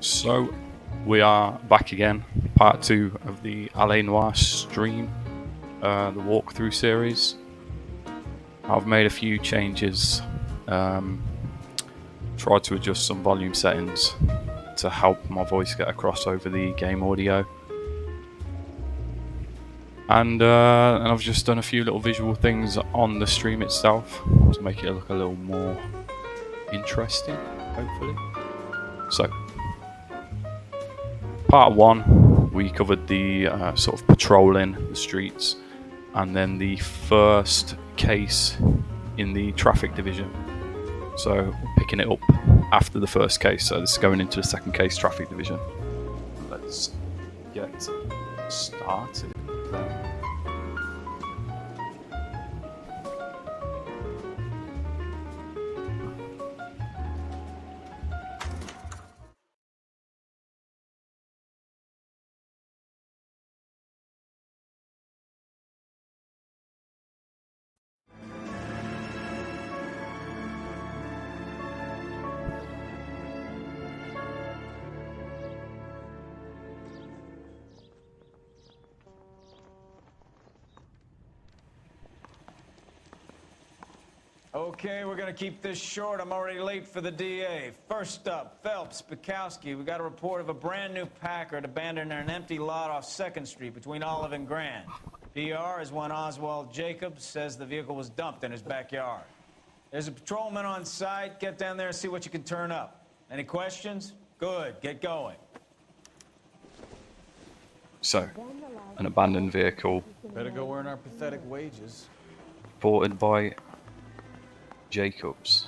So, we are back again, part 2 of the Noire stream, the walkthrough series. I've made a few changes, tried to adjust some volume settings to help my voice get across over the game audio. And I've just done a few little visual things on the stream itself to make it look a little more interesting, hopefully. So, part 1, we covered the sort of patrolling the streets, and then the first case in the traffic division. So we're picking it up after the first case, so this is going into the second case, traffic division. Let's get started. Okay, we're gonna keep this short. I'm already late for the DA. First up, Phelps, Bukowski. We got a report of a brand new Packard abandoned in an empty lot off 2nd Street between Olive and Grand. PR is one Oswald Jacobs says the vehicle was dumped in his backyard. There's a patrolman on site. Get down there and see what you can turn up. Any questions? Good, get going. So, an abandoned vehicle. Better go earn our pathetic wages. Reported by Jacobs.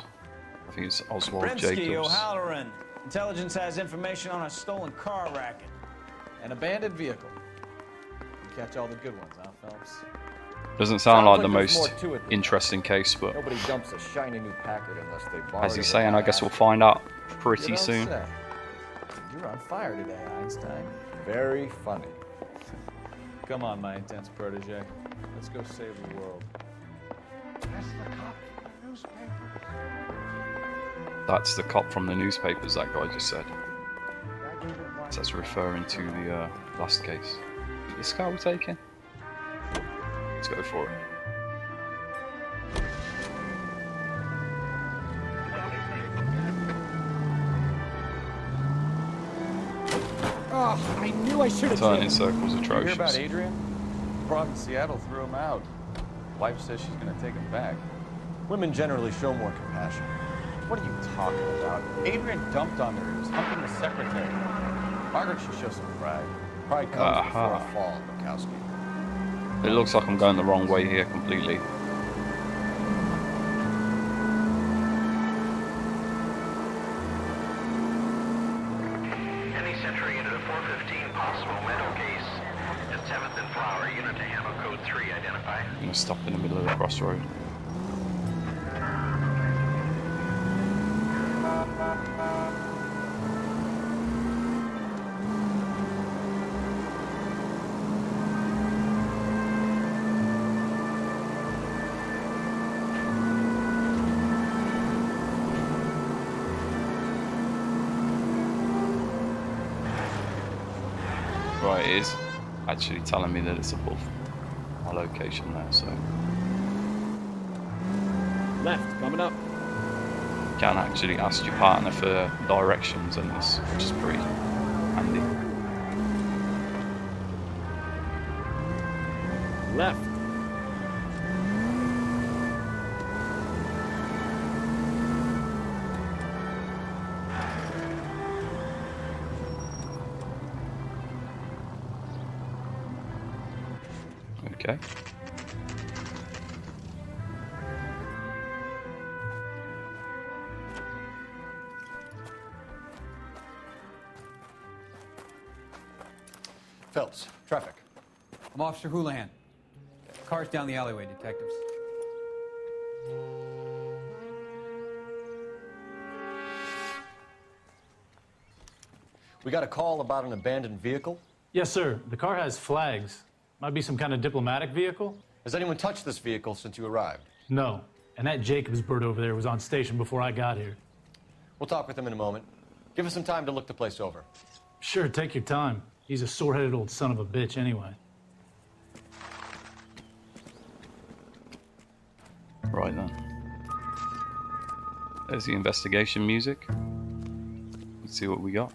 I think it's Oswald Brinsky, Jacobs. O'Halloran. Intelligence has information on a stolen car racket. An abandoned vehicle. You catch all the good ones, huh, Phelps? Doesn't sound like the there's most more to it than interesting case, but Nobody dumps a shiny new Packard unless they borrow as it he's at saying, the I guess last. we'll find out You pretty don't soon. say. You're on fire today, Einstein. Very funny. Come on, my intense protege. Let's go save the world. That's the cop from the newspapers. That's the cop from the newspapers, that guy just said. I gave it one. So that's referring to the last case. Is this car we're taking? Let's go for it. Oh, I knew I should have Turning in circles You hear about atrocious. Adrian? Broad in Seattle threw him out. Wife says she's gonna take him back. Women generally show more compassion. What are you talking about? Adrian dumped on her. He was humping the secretary. Margaret should show some pride. Pride comes before Aha. a fall, Bukowski. It looks like I'm going the wrong way here completely. Any Century into the 415 possible mental case at 7th and Flower, unit to handle code 3, identify. I'm gonna stop in the middle of the crossroad. Right, it is actually telling me that it's above my location there, so Left, coming up. you can actually ask your partner for directions in this, which is pretty handy. Left. Okay. Phelps, traffic. I'm Officer Houlihan. Car's down the alleyway, detectives. We got a call about an abandoned vehicle. Yes, sir. The car has flags. Might be some kind of diplomatic vehicle? Has anyone touched this vehicle since you arrived? No. And that Jacobs bird over there was on station before I got here. We'll talk with him in a moment. Give us some time to look the place over. Sure, take your time. He's a sore-headed old son of a bitch anyway. Right then. There's the investigation music. Let's see what we got.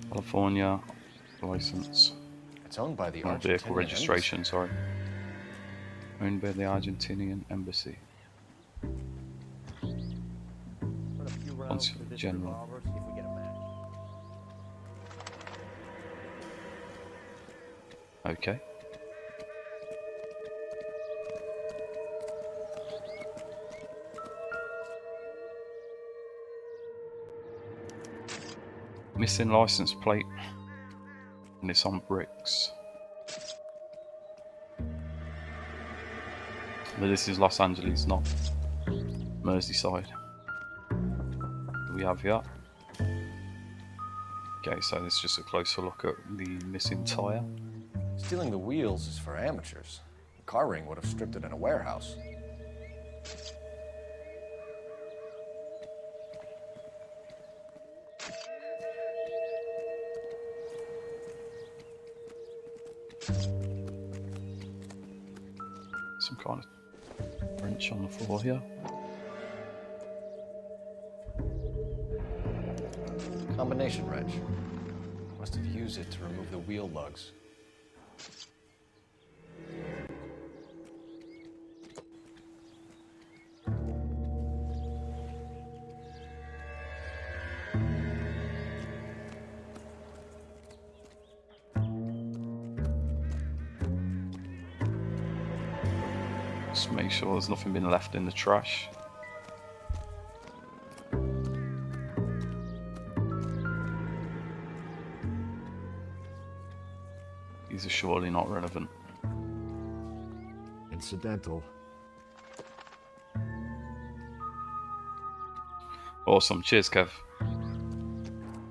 California license. It's owned by the Not Argentinian vehicle registration, Embassy. sorry. Owned by the Argentinian Embassy. Consulate General. Okay. Missing license plate. And it's on bricks. But this is Los Angeles, not Merseyside. We have here. Okay, so this is just a closer look at the missing tyre. Stealing the wheels is for amateurs. The car ring would have stripped it in a warehouse. Some kind of wrench on the floor here. Combination wrench. Must have used it to remove the wheel lugs. Just make sure there's nothing been left in the trash. These are surely not relevant. Incidental. Awesome. Cheers, Kev.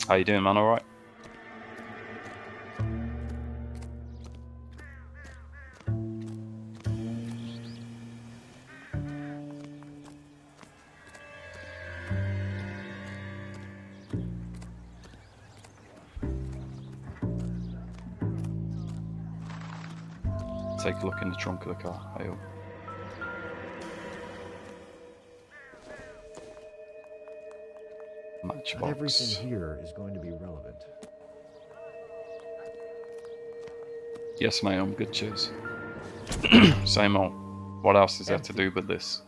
How you doing, man? All right? Take a look in the trunk of the car. Hey, oh. Not Matchbox. everything here is going to be relevant. Yes, mate, I'm good, cheers. Same old. What else is there to do but this?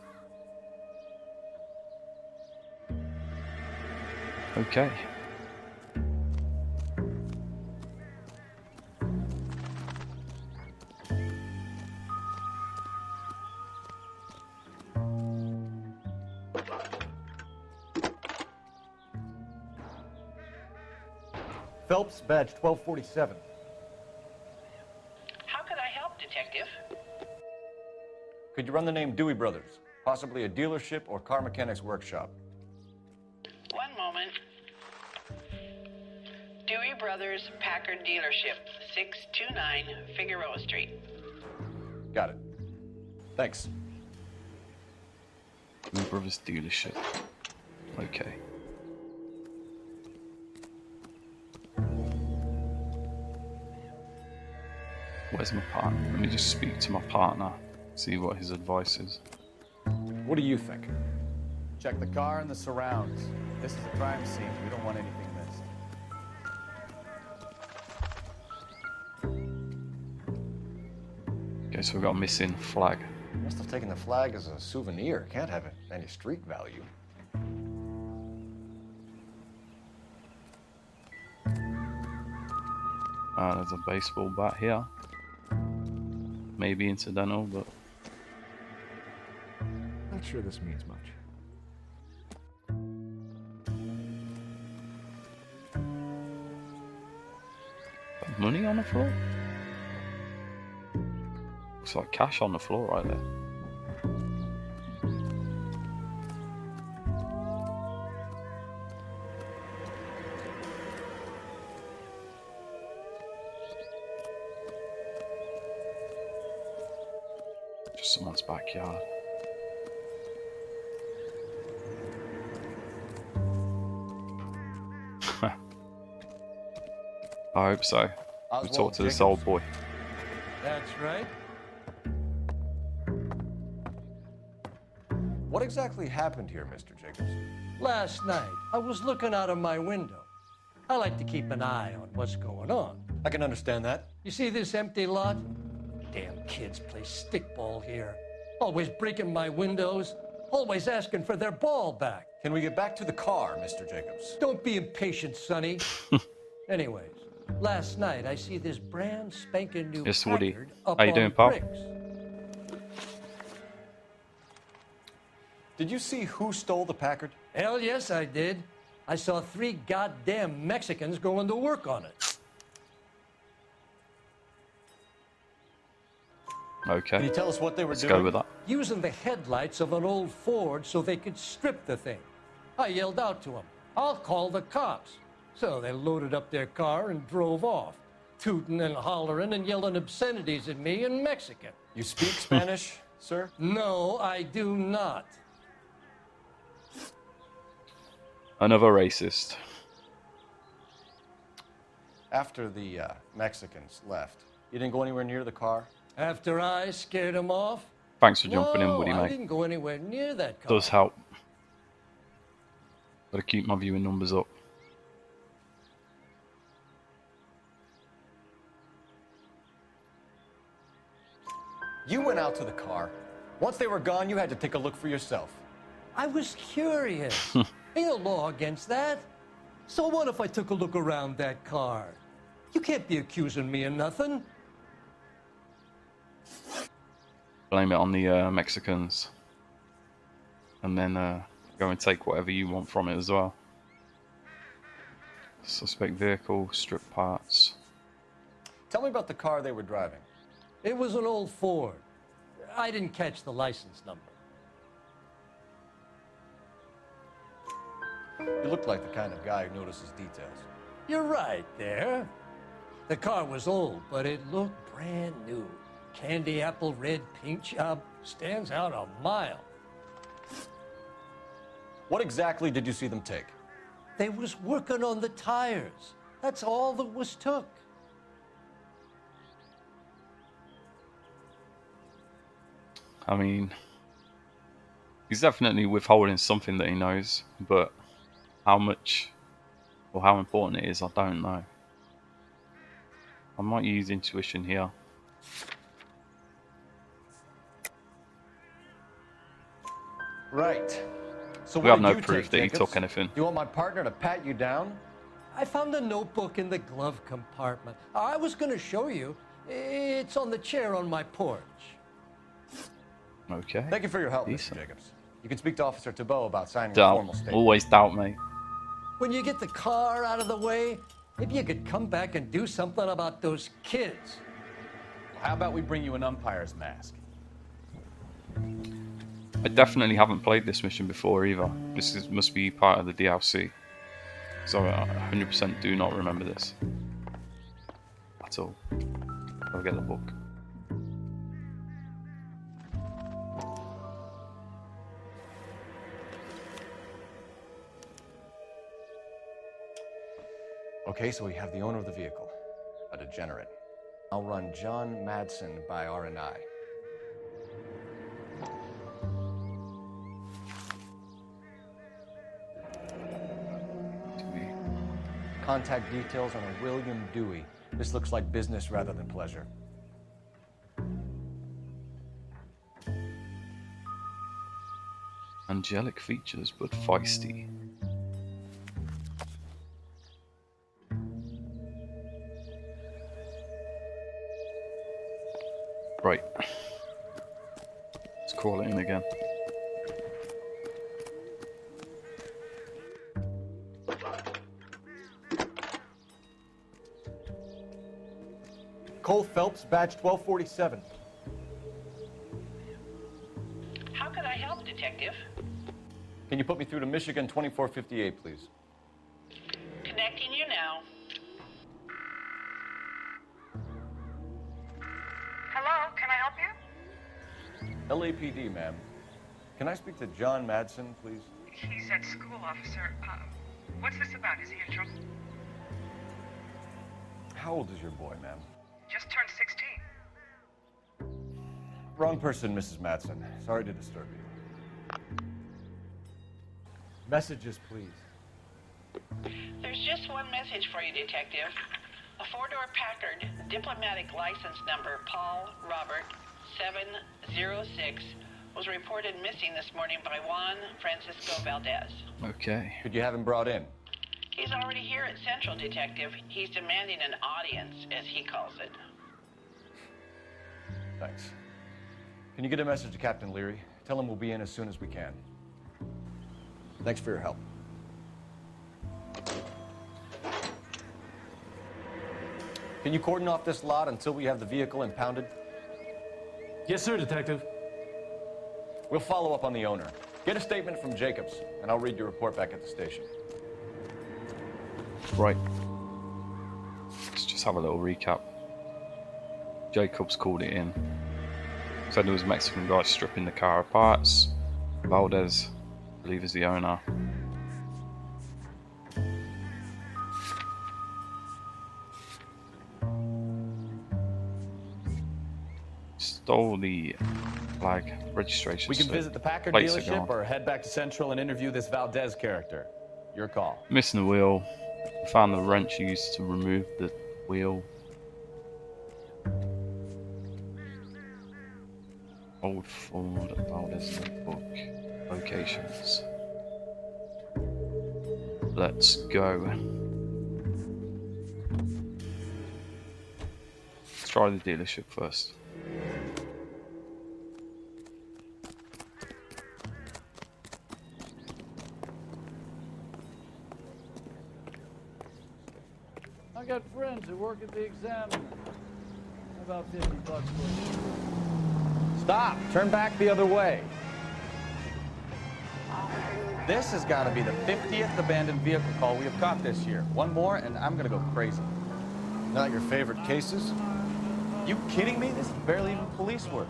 Okay. Phelps, badge 1247. How could I help, Detective? Could you run the name Dewey Brothers? Possibly a dealership or car mechanic's workshop. One moment. Dewey Brothers Packard Dealership, 629 Figueroa Street. Got it. Thanks. New Brothers dealership. Okay. Where's my partner? Let me just speak to my partner, see what his advice is. What do you think? Check the car and the surrounds. This is a crime scene. We don't want anything missed. Okay, so we've got a missing flag. Must have taken the flag as a souvenir. Can't have any street value. There's a baseball bat here. Maybe incidental, but Not sure this means much. money on the floor? Looks like cash on the floor right there. Just someone's backyard. I hope so. We'll Oswald talk to this Jacobs? old boy. That's right. What exactly happened here, Mr. Jacobs? Last night, I was looking out of my window. I like to keep an eye on what's going on. I can understand that. You see this empty lot? Damn kids play stickball here. Always breaking my windows, always asking for their ball back. Can we get back to the car, Mr. Jacobs? Don't be impatient, Sonny. Anyways, last night I see this brand spanking new Yes, Woody. Packard up How you on doing, pal? bricks. Did you see who stole the Packard? Hell yes, I did. I saw 3 goddamn Mexicans going to work on it. Okay. Can you tell us what they were Let's doing? go with that. Using the headlights of an old Ford so they could strip the thing. I yelled out to them, "I'll call the cops." So they loaded up their car and drove off, tooting and hollering and yelling obscenities at me in Mexican. You speak Spanish, sir? No, I do not. Another racist. After the Mexicans left, you didn't go anywhere near the car? After I scared them off? Thanks for jumping in, No, Woody, I mate. didn't go anywhere near that car. Does help. Gotta keep my viewing numbers up. You went out to the car. Once they were gone, you had to take a look for yourself. I was curious. Ain't no law against that. So what if I took a look around that car? You can't be accusing me of nothing. Blame it on the Mexicans. And then go and take whatever you want from it as well. Suspect vehicle, strip parts. Tell me about the car they were driving. It was an old Ford. I didn't catch the license number. You look like the kind of guy who notices details. You're right there. The car was old, but it looked brand new. Candy apple red paint job stands out a mile. What exactly did you see them take? They was working on the tires. That's all that was took. I mean, he's definitely withholding something that he knows, but how much or how important it is, I don't know. I might use intuition here. Right. So We what have did no you proof take, that he Jacobs? took anything. You want my partner to pat you down? I found a notebook in the glove compartment. I was going to show you. It's on the chair on my porch. Okay. Thank you for your help, Decent. Mr. Jacobs. You can speak to Officer Thibault about signing a Doubt. formal statement. Always doubt me. When you get the car out of the way, maybe you could come back and do something about those kids. How about we bring you an umpire's mask? I definitely haven't played this mission before either. Must be part of the DLC. So I 100% do not remember this. At all. I'll get the book. Okay, so we have the owner of the vehicle, a degenerate. I'll run John Madsen by R&I. Contact details on a William Dewey. This looks like business rather than pleasure. Angelic features, but feisty. Right. Let's call it in again. Cole Phelps, badge 1247. How can I help, Detective? Can you put me through to Michigan 2458, please? Connecting you now. Hello, can I help you? LAPD, ma'am. Can I speak to John Madsen, please? He's at school, officer. What's this about? Is he in trouble? How old is your boy, ma'am? Just turned 16. Wrong person, Mrs. Madsen. Sorry to disturb you. Messages, please. There's just one message for you, Detective. A four-door Packard, diplomatic license number Paul Robert 706, was reported missing this morning by Juan Francisco Valdez. Okay. Could you have him brought in? He's already here at Central, Detective. He's demanding an audience, as he calls it. Thanks. Can you get a message to Captain Leary? Tell him we'll be in as soon as we can. Thanks for your help. Can you cordon off this lot until we have the vehicle impounded? Yes, sir, Detective. We'll follow up on the owner. Get a statement from Jacobs, and I'll read your report back at the station. Right. Let's just have a little recap. Jacobs called it in. Said there was a Mexican guy stripping the car of parts. Valdez, I believe, is the owner. Stole the flag registration. We can slip. visit the Packard Plates are dealership gone. or head back to Central and interview this Valdez character. Your call. Missing the wheel. Found the wrench used to remove the wheel. Old Ford Valdez notebook. Locations. Let's go. Let's try the dealership first. I got friends who work at the Examiner. About $50 for Stop! Turn back the other way. This has got to be the 50th abandoned vehicle call we have caught this year. One more, and I'm going to go crazy. Not your favorite cases? You kidding me? This is barely even police work.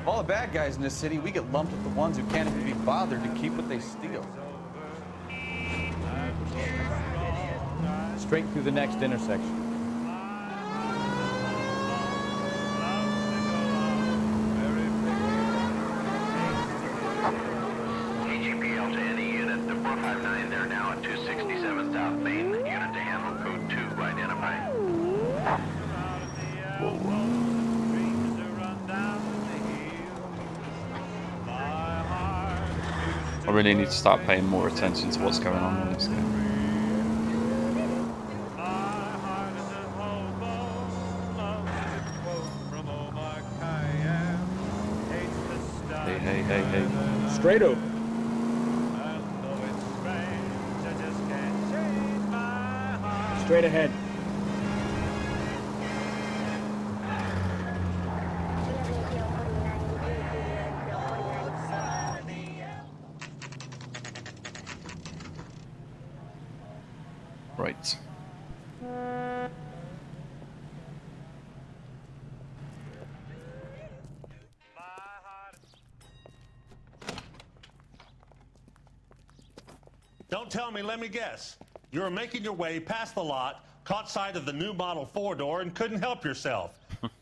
Of all the bad guys in this city, we get lumped with the ones who can't even be bothered to keep what they steal. Straight through the next intersection. AGPL to any unit. The 459, they're now at 267 South Main. Unit to handle code 2 identified. I really need to start paying more attention to what's going on in this game. Hey. Straight over. Straight ahead. Right. Don't tell me, let me guess. You were making your way past the lot, caught sight of the new model four-door, and couldn't help yourself.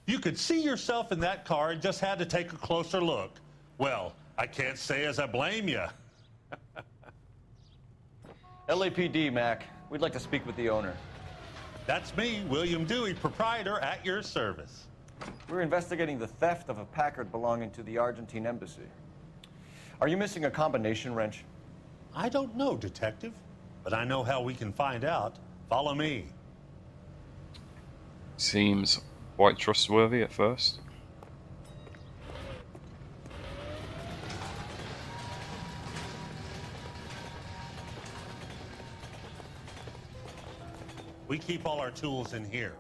You could see yourself in that car and just had to take a closer look. Well, I can't say as I blame you. LAPD, Mac. We'd like to speak with the owner. That's me, William Dewey, proprietor, at your service. We're investigating the theft of a Packard belonging to the Argentine embassy. Are you missing a combination wrench? I don't know, Detective, but I know how we can find out. Follow me. Seems quite trustworthy at first. We keep all our tools in here.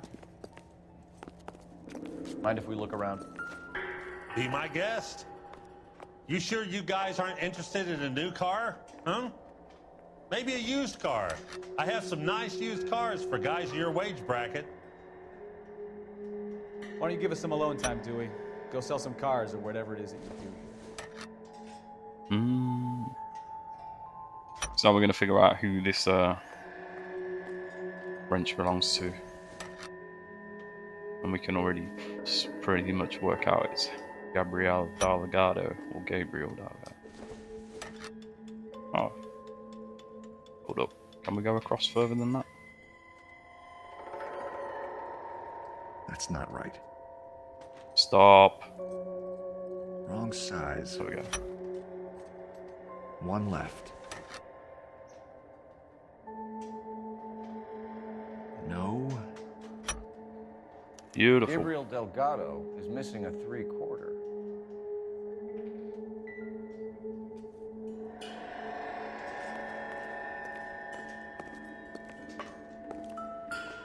Mind if we look around? Be my guest. You sure you guys aren't interested in a new car? Huh? Maybe a used car. I have some nice used cars for guys in your wage bracket. Why don't you give us some alone time, Dewey? Go sell some cars or whatever it is that you do. So now we're going to figure out who this wrench belongs to. and we can already pretty much work out it's Gabriel Delgado or Gabriel Delgado. Oh, hold up. Can we go across further than that? That's not right. Stop. Wrong size. There we go. One left. No. Beautiful. Gabriel Delgado is missing a 3/4.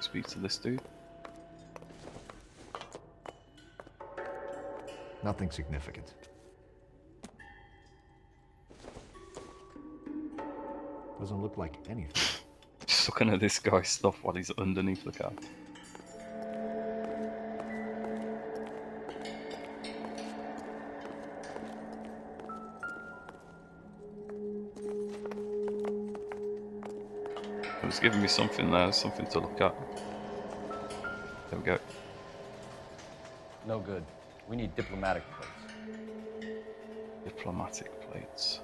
Speak to this dude. Nothing significant. Doesn't look like anything. Just looking at this guy's stuff while he's underneath the car. It was giving me something there, something to look at. There we go. No good. We need diplomatic plates. Diplomatic plates.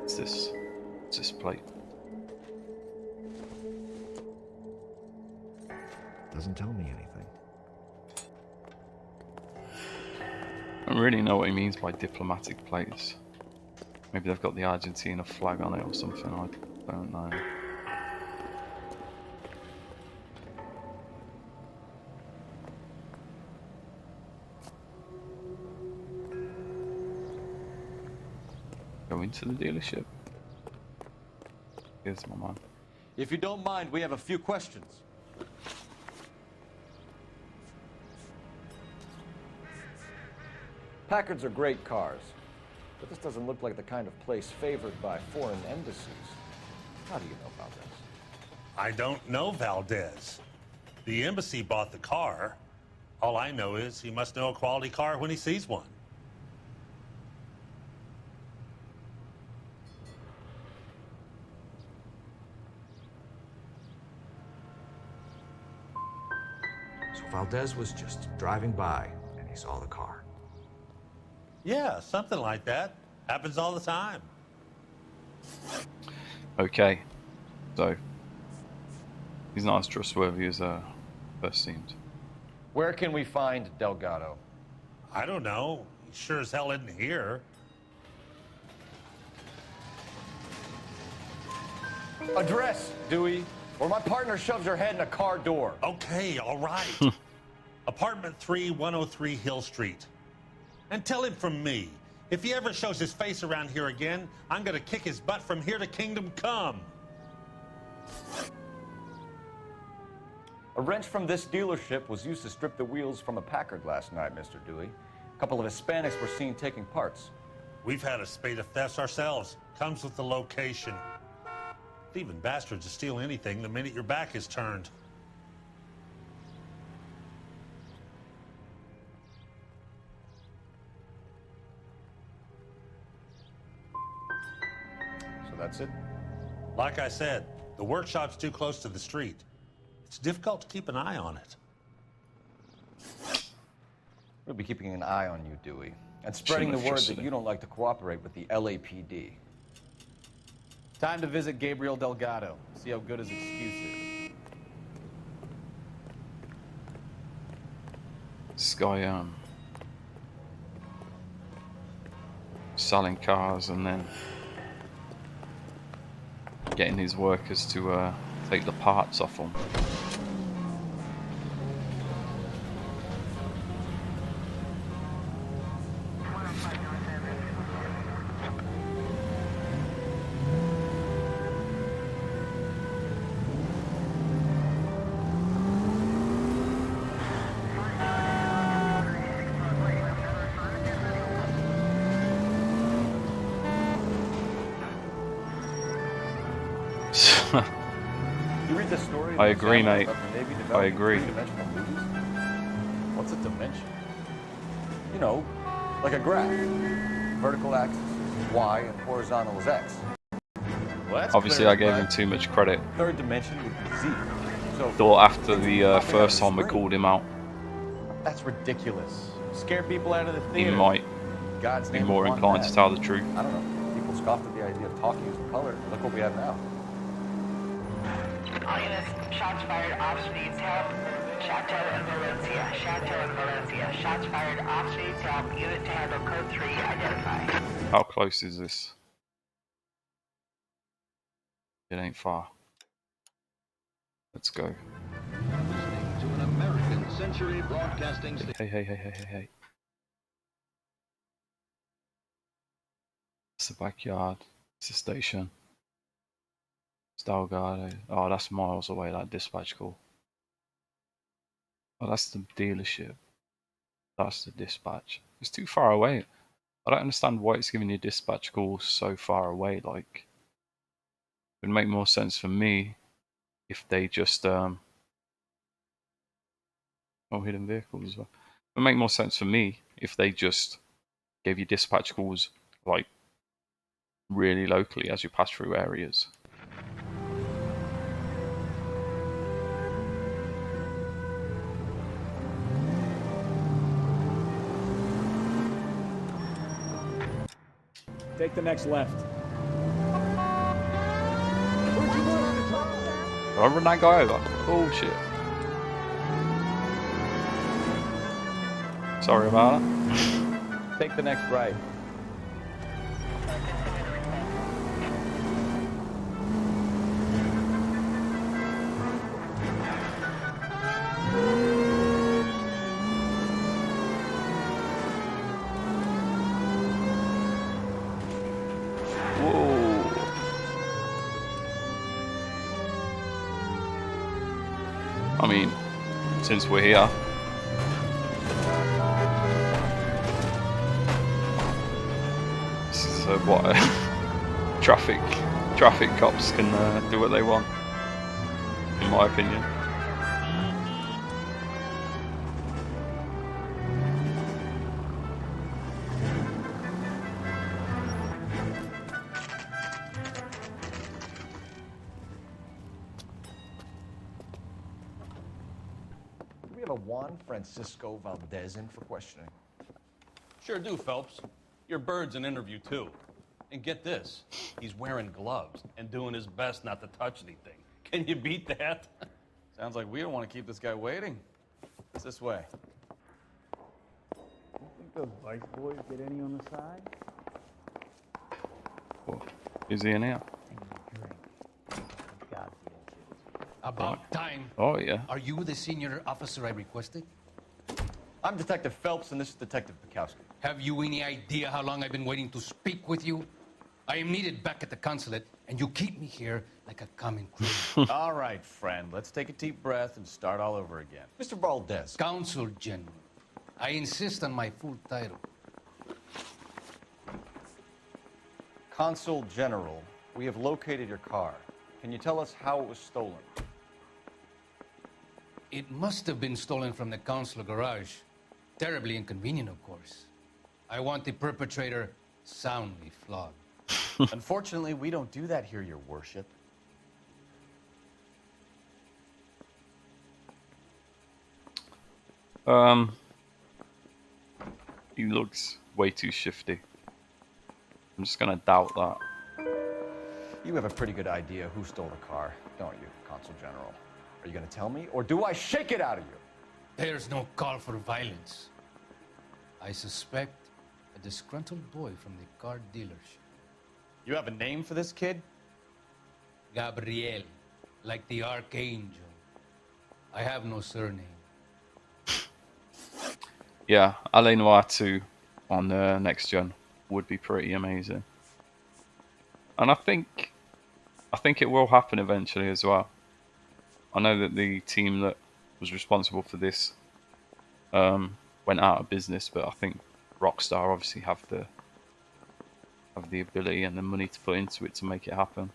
What's this plate? Doesn't tell me anything. I don't really know what he means by diplomatic plates. Maybe they've got the Argentina flag on it or something, I don't know. Go into the dealership. Here's my man. If you don't mind, we have a few questions. Packards are great cars, but this doesn't look like the kind of place favored by foreign embassies. How do you know about this? I don't know Valdez. The embassy bought the car. All I know is he must know a quality car when he sees one. So Valdez was just driving by and he saw the car. Yeah, something like that. Happens all the time. Okay, so he's not as trustworthy as first seemed. Where can we find Delgado? I don't know. He sure as hell isn't here. Address, Dewey, or my partner shoves her head in a car door. Okay, all right. Apartment 3, 103 Hill Street. And tell him from me, if he ever shows his face around here again, I'm gonna kick his butt from here to Kingdom Come. A wrench from this dealership was used to strip the wheels from a Packard last night, Mr. Dewey. A couple of Hispanics were seen taking parts. We've had a spate of thefts ourselves. Comes with the location. Thieving bastards to steal anything the minute your back is turned. So that's it? Like I said, the workshop's too close to the street. It's difficult to keep an eye on it. We'll be keeping an eye on you, Dewey, and spreading the word that you don't like to cooperate with the LAPD. Time to visit Gabriel Delgado, see how good his excuse is. This guy selling cars and then getting his workers to take the parts off them. You read the story. I agree, mate. About the Navy I developing agree. three-dimensional movies? What's a dimension? You know, like a graph. Vertical axis is y and horizontal is x. Well, that's Obviously, clear, I gave him but too much credit. third dimension would be z. So Thought after the first time we called him out, that's ridiculous. Scare people out of the he theater. might God's be name more upon inclined that. to tell the truth. I don't know. People scoffed at the idea of talking as a color. Look what we have now. All units, shots fired off streets, help. Chateau and Valencia. Chateau and Valencia. Shots fired off streets, help. Unit to handle code 3, identify. How close is this? It ain't far. Let's go. To an American Century Broadcasting Hey, hey, hey, hey, hey, hey. It's the backyard. It's the station. Stalgard. Oh, that's miles away, that dispatch call. Oh, that's the dealership. That's the dispatch. It's too far away. I don't understand why it's giving you dispatch calls so far away. Like, it would make more sense for me if they just oh, hidden vehicles as well. It would make more sense for me if they just gave you dispatch calls like really locally as you pass through areas. Take the next left. Do I run that guy over? Oh shit. Sorry about that. Take the next right. I mean, since we're here, so what? traffic cops can do what they want, in my opinion. We have a Juan Francisco Valdez in for questioning. Sure do, Phelps. Your bird's an interview, too. And get this, he's wearing gloves and doing his best not to touch anything. Can you beat that? Sounds like we don't want to keep this guy waiting. It's this way. You think those bike boys get any on the side? Oh, is he in here? About time. Oh yeah. Are you the senior officer I requested? I'm Detective Phelps, and this is Detective Bukowski. Have you any idea how long I've been waiting to speak with you? I am needed back at the consulate, and you keep me here like a common criminal. All right, friend. Let's take a deep breath and start all over again. Mr. Valdez. Consul General. I insist on my full title. Consul General, we have located your car. Can you tell us how it was stolen? It must have been stolen from the consular garage. Terribly inconvenient, of course. I want the perpetrator soundly flogged. Unfortunately, we don't do that here, Your Worship. He looks way too shifty. I'm just gonna doubt that. You have a pretty good idea who stole the car, don't you, Consul General? Are you gonna tell me, or do I shake it out of you? There's no call for violence. I suspect a disgruntled boy from the car dealership. You have a name for this kid? Gabriel, like the archangel. I have no surname. Yeah, LA Noire 2 on the next gen would be pretty amazing. And I think it will happen eventually as well. I know that the team that was responsible for this went out of business, but I think Rockstar obviously have the ability and the money to put into it to make it happen.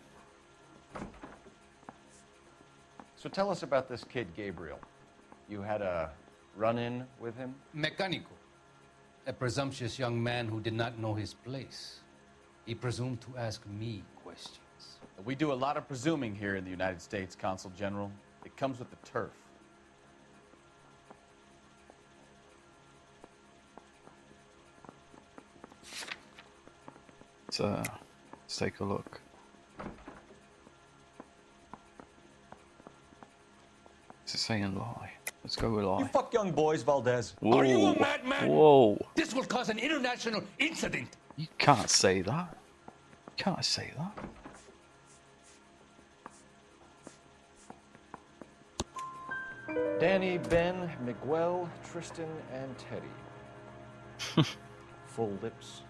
So tell us about this kid, Gabriel. You had a run-in with him? Mecánico. A presumptuous young man who did not know his place. He presumed to ask me questions. We do a lot of presuming here in the United States, Consul General. It comes with the turf. Let's take a look. Is it saying lie? Let's go with lie. You fuck young boys, Valdez. Whoa. Are you a madman? Whoa. This will cause an international incident. You can't say that. You can't say that. Danny, Ben, Miguel, Tristan, and Teddy. Full lips.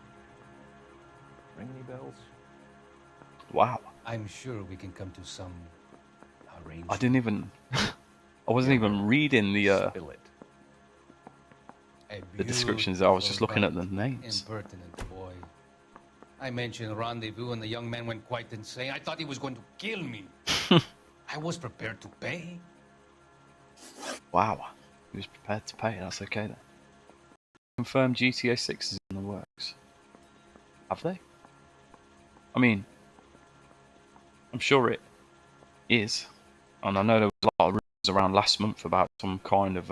Ring any bells? Wow. I'm sure we can come to some arrangement. I didn't even... I wasn't even reading the descriptions. I was just looking at the names. Impertinent boy. I mentioned rendezvous and the young man went quite insane. I thought he was going to kill me. I was prepared to pay. Wow. He was prepared to pay. That's okay then. Confirmed GTA 6 is in the works. Have they? I mean, I'm sure it is. And I know there was a lot of rumors around last month about some kind of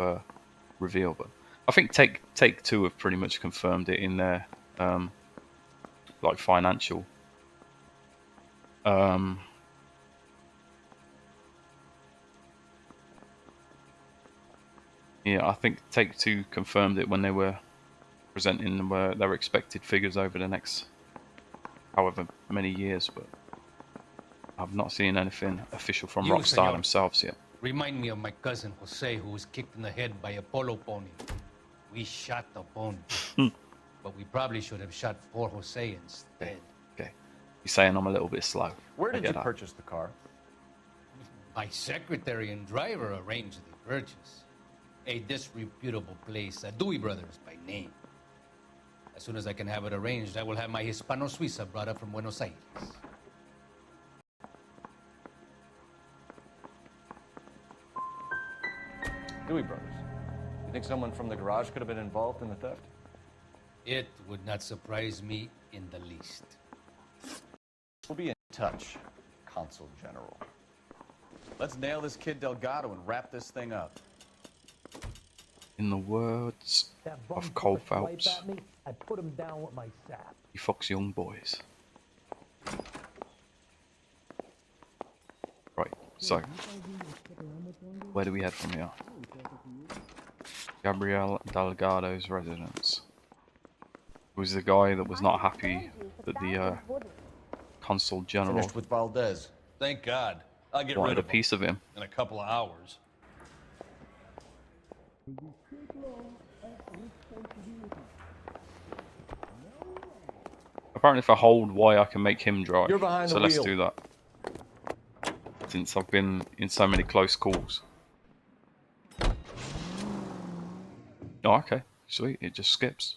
reveal, but I think Take Two have pretty much confirmed it in their like financial yeah, I think Take Two confirmed it when they were presenting their expected figures over the next however many years, but I've not seen anything official from You, Rockstar senor, themselves yet. Remind me of my cousin Jose, who was kicked in the head by a polo pony. We shot the pony. But we probably should have shot poor Jose instead. Okay. You're saying I'm a little bit slow. Where I did get you that. purchase the car? My secretary and driver arranged the purchase. A disreputable place, Dewey Brothers by name. As soon as I can have it arranged, I will have my Hispano Suiza brought up from Buenos Aires. Dewey Brothers. You think someone from the garage could have been involved in the theft? It would not surprise me in the least. We'll be in touch, Consul General. Let's nail this kid Delgado and wrap this thing up. In the words of Cole Phelps, I put him down with my sap. he fucks young boys. Right, so where do we head from here? Gabriel Delgado's residence. He was the guy that was not happy that the Consul General Finished with Valdez. Thank God. I'll get wanted rid a of him piece of him. in a couple of hours. Apparently if I hold Y I can make him drive. You're behind so the let's wheel. do that. Since I've been in so many close calls. Oh, okay. Sweet. It just skips.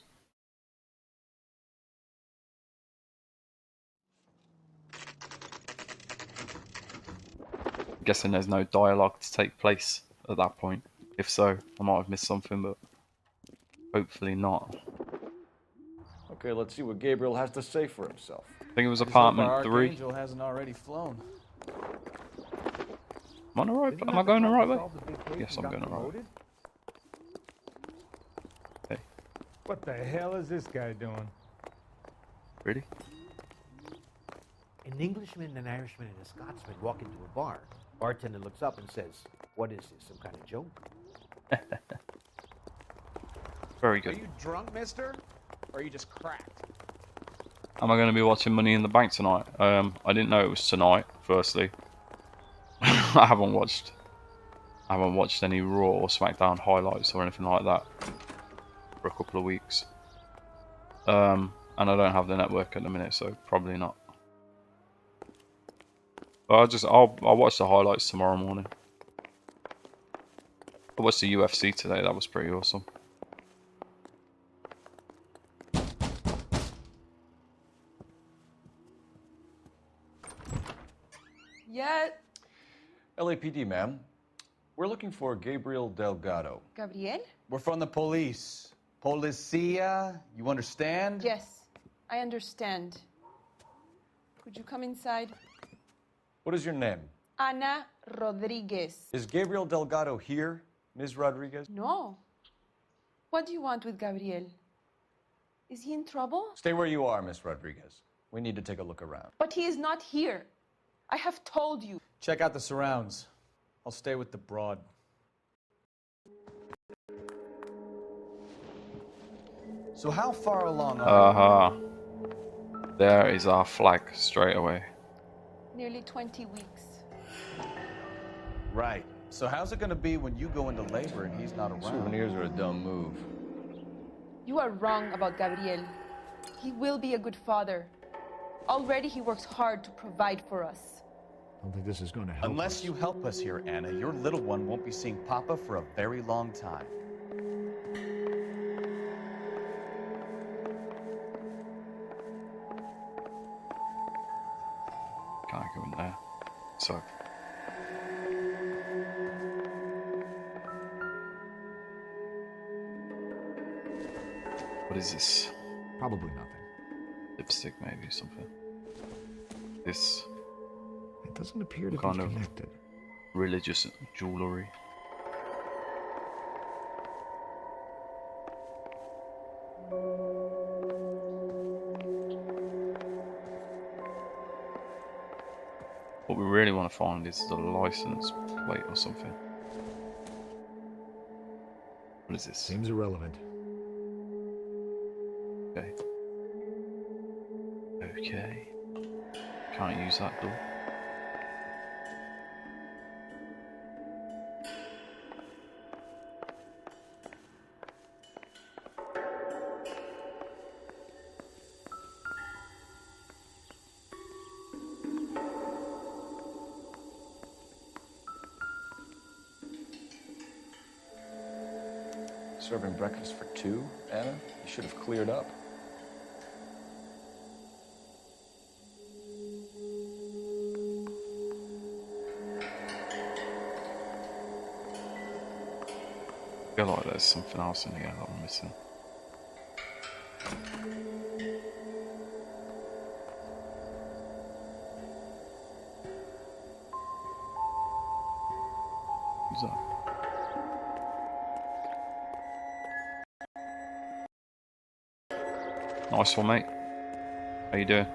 I'm guessing there's no dialogue to take place at that point. If so, I might have missed something, but hopefully not. Okay, let's see what Gabriel has to say for himself. I think it was apartment 3. Archangel hasn't already flown. Am I on the right? Am I going the right way? Yes, I'm going the right way. Hey, What the hell is this guy doing? really? An Englishman, an Irishman, and a Scotsman walk into a bar. Bartender looks up and says, "What is this, some kind of joke?" Very good. Are you drunk, mister? Or are you just cracked? Am I going to be watching Money in the Bank tonight? I didn't know it was tonight, firstly. I haven't watched any Raw or SmackDown highlights or anything like that for a couple of weeks. And I don't have the network at the minute, so probably not. But I'll watch the highlights tomorrow morning. I watched the UFC today, that was pretty awesome. Yet. LAPD, ma'am. We're looking for Gabriel Delgado. Gabriel? We're from the police. Policia, you understand? Yes, I understand. Could you come inside? What is your name? Ana Rodriguez. Is Gabriel Delgado here, Ms. Rodriguez? No. What do you want with Gabriel? Is he in trouble? Stay where you are, Ms. Rodriguez. We need to take a look around. But he is not here. I have told you. Check out the surrounds. I'll stay with the broad. So how far along are you? There is our flag straight away. Nearly 20 weeks. Right. So how's it going to be when you go into labor and he's not around? Souvenirs are a dumb move. You are wrong about Gabriel. He will be a good father. Already he works hard to provide for us. I don't think this is going to help. Unless you help us here, Anna, your little one won't be seeing Papa for a very long time. Can't go in there. So. What is this? Probably nothing. Lipstick, maybe something. This. It doesn't appear to be kind of connected. Religious jewellery. What we really want to find is the license plate or something. What is this? Seems irrelevant. Okay. Okay. Can't use that door. Serving breakfast for two, Anna? You should have cleared up. I feel like there's something else in here that I'm missing. Who's that? Nice one, mate. How you doing?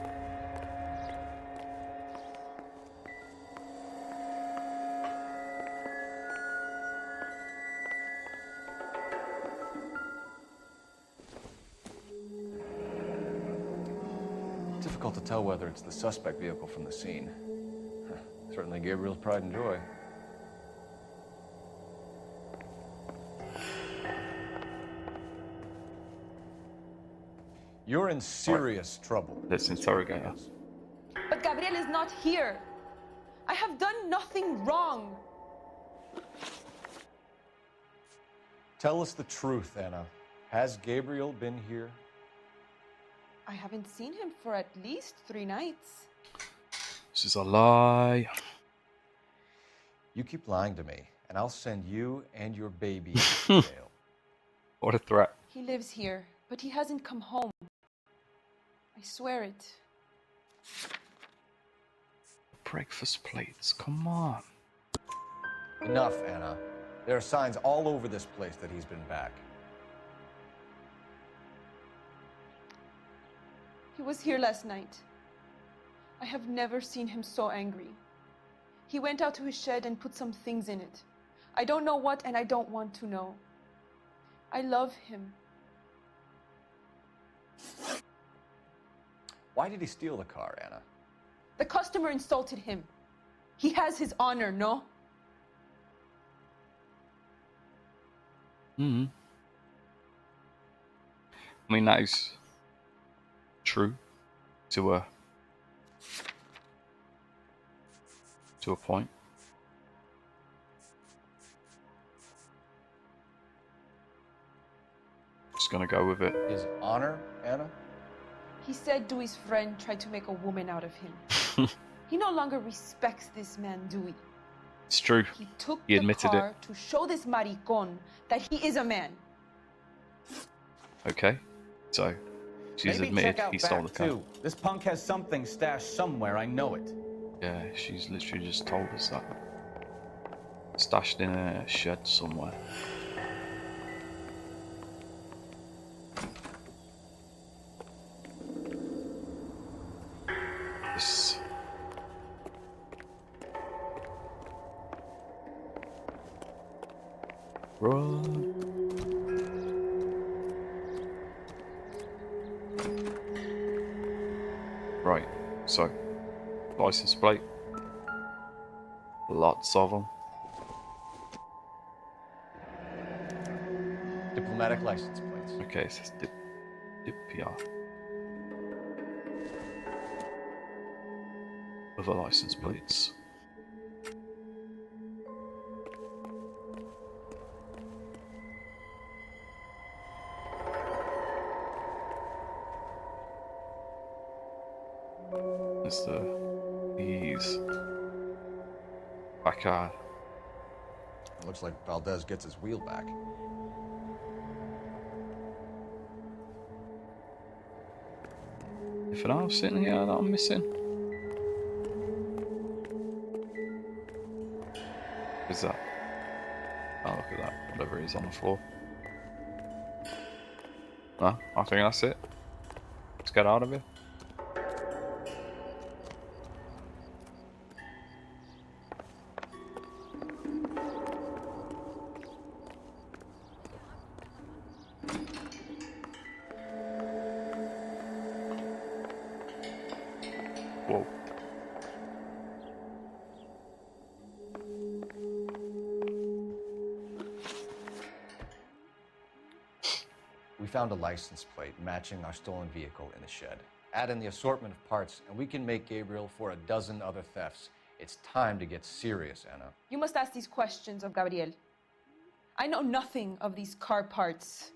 Difficult to tell whether it's the suspect vehicle from the scene. Certainly Gabriel's pride and joy. You're in serious trouble. Let's interrogate her. But Gabriel is not here. I have done nothing wrong. Tell us the truth, Anna. Has Gabriel been here? I haven't seen him for at least 3 nights. This is a lie. You keep lying to me, and I'll send you and your baby to jail. What a threat. He lives here, but he hasn't come home. I swear it. Breakfast plates, come on. Enough, Anna. There are signs all over this place that he's been back. He was here last night. I have never seen him so angry. He went out to his shed and put some things in it. I don't know what, and I don't want to know. I love him. Why did he steal the car, Anna? The customer insulted him. He has his honor, no? I mean, that is true to a point. Just gonna go with it. His honor, Anna? He said Dewey's friend tried to make a woman out of him. He no longer respects this man, Dewey. It's true. He took He the admitted car it. to show this maricon that he is a man. Okay. So, she's Maybe admitted check out he stole the back, car. too. This punk has something stashed somewhere, I know it. Yeah, she's literally just told us that. Stashed in a shed somewhere. This. Run. Right, so license plate. Lots of them. Diplomatic license plates. Okay, it says dip PR. Other license plates. There's these. Backyard. Looks like Valdez gets his wheel back. Anything else in here that I'm missing? What is that? Oh, look at that. Whatever it is on the floor. No, I think that's it. Let's get out of here. Whoa. We found a license plate matching our stolen vehicle in the shed. Add in the assortment of parts, and we can make Gabriel for a dozen other thefts. It's time to get serious, Anna. You must ask these questions of Gabriel. I know nothing of these car parts.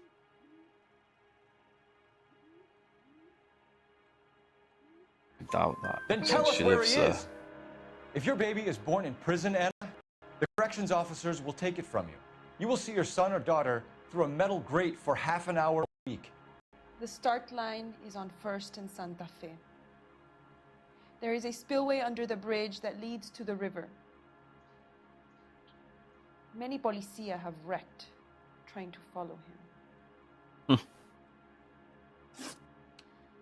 I doubt that. Then tell us where he is. If your baby is born in prison, Anna, the corrections officers will take it from you. You will see your son or daughter through a metal grate for half an hour a week. The start line is on 1st and Santa Fe. There is a spillway under the bridge that leads to the river. Many policia have wrecked trying to follow him.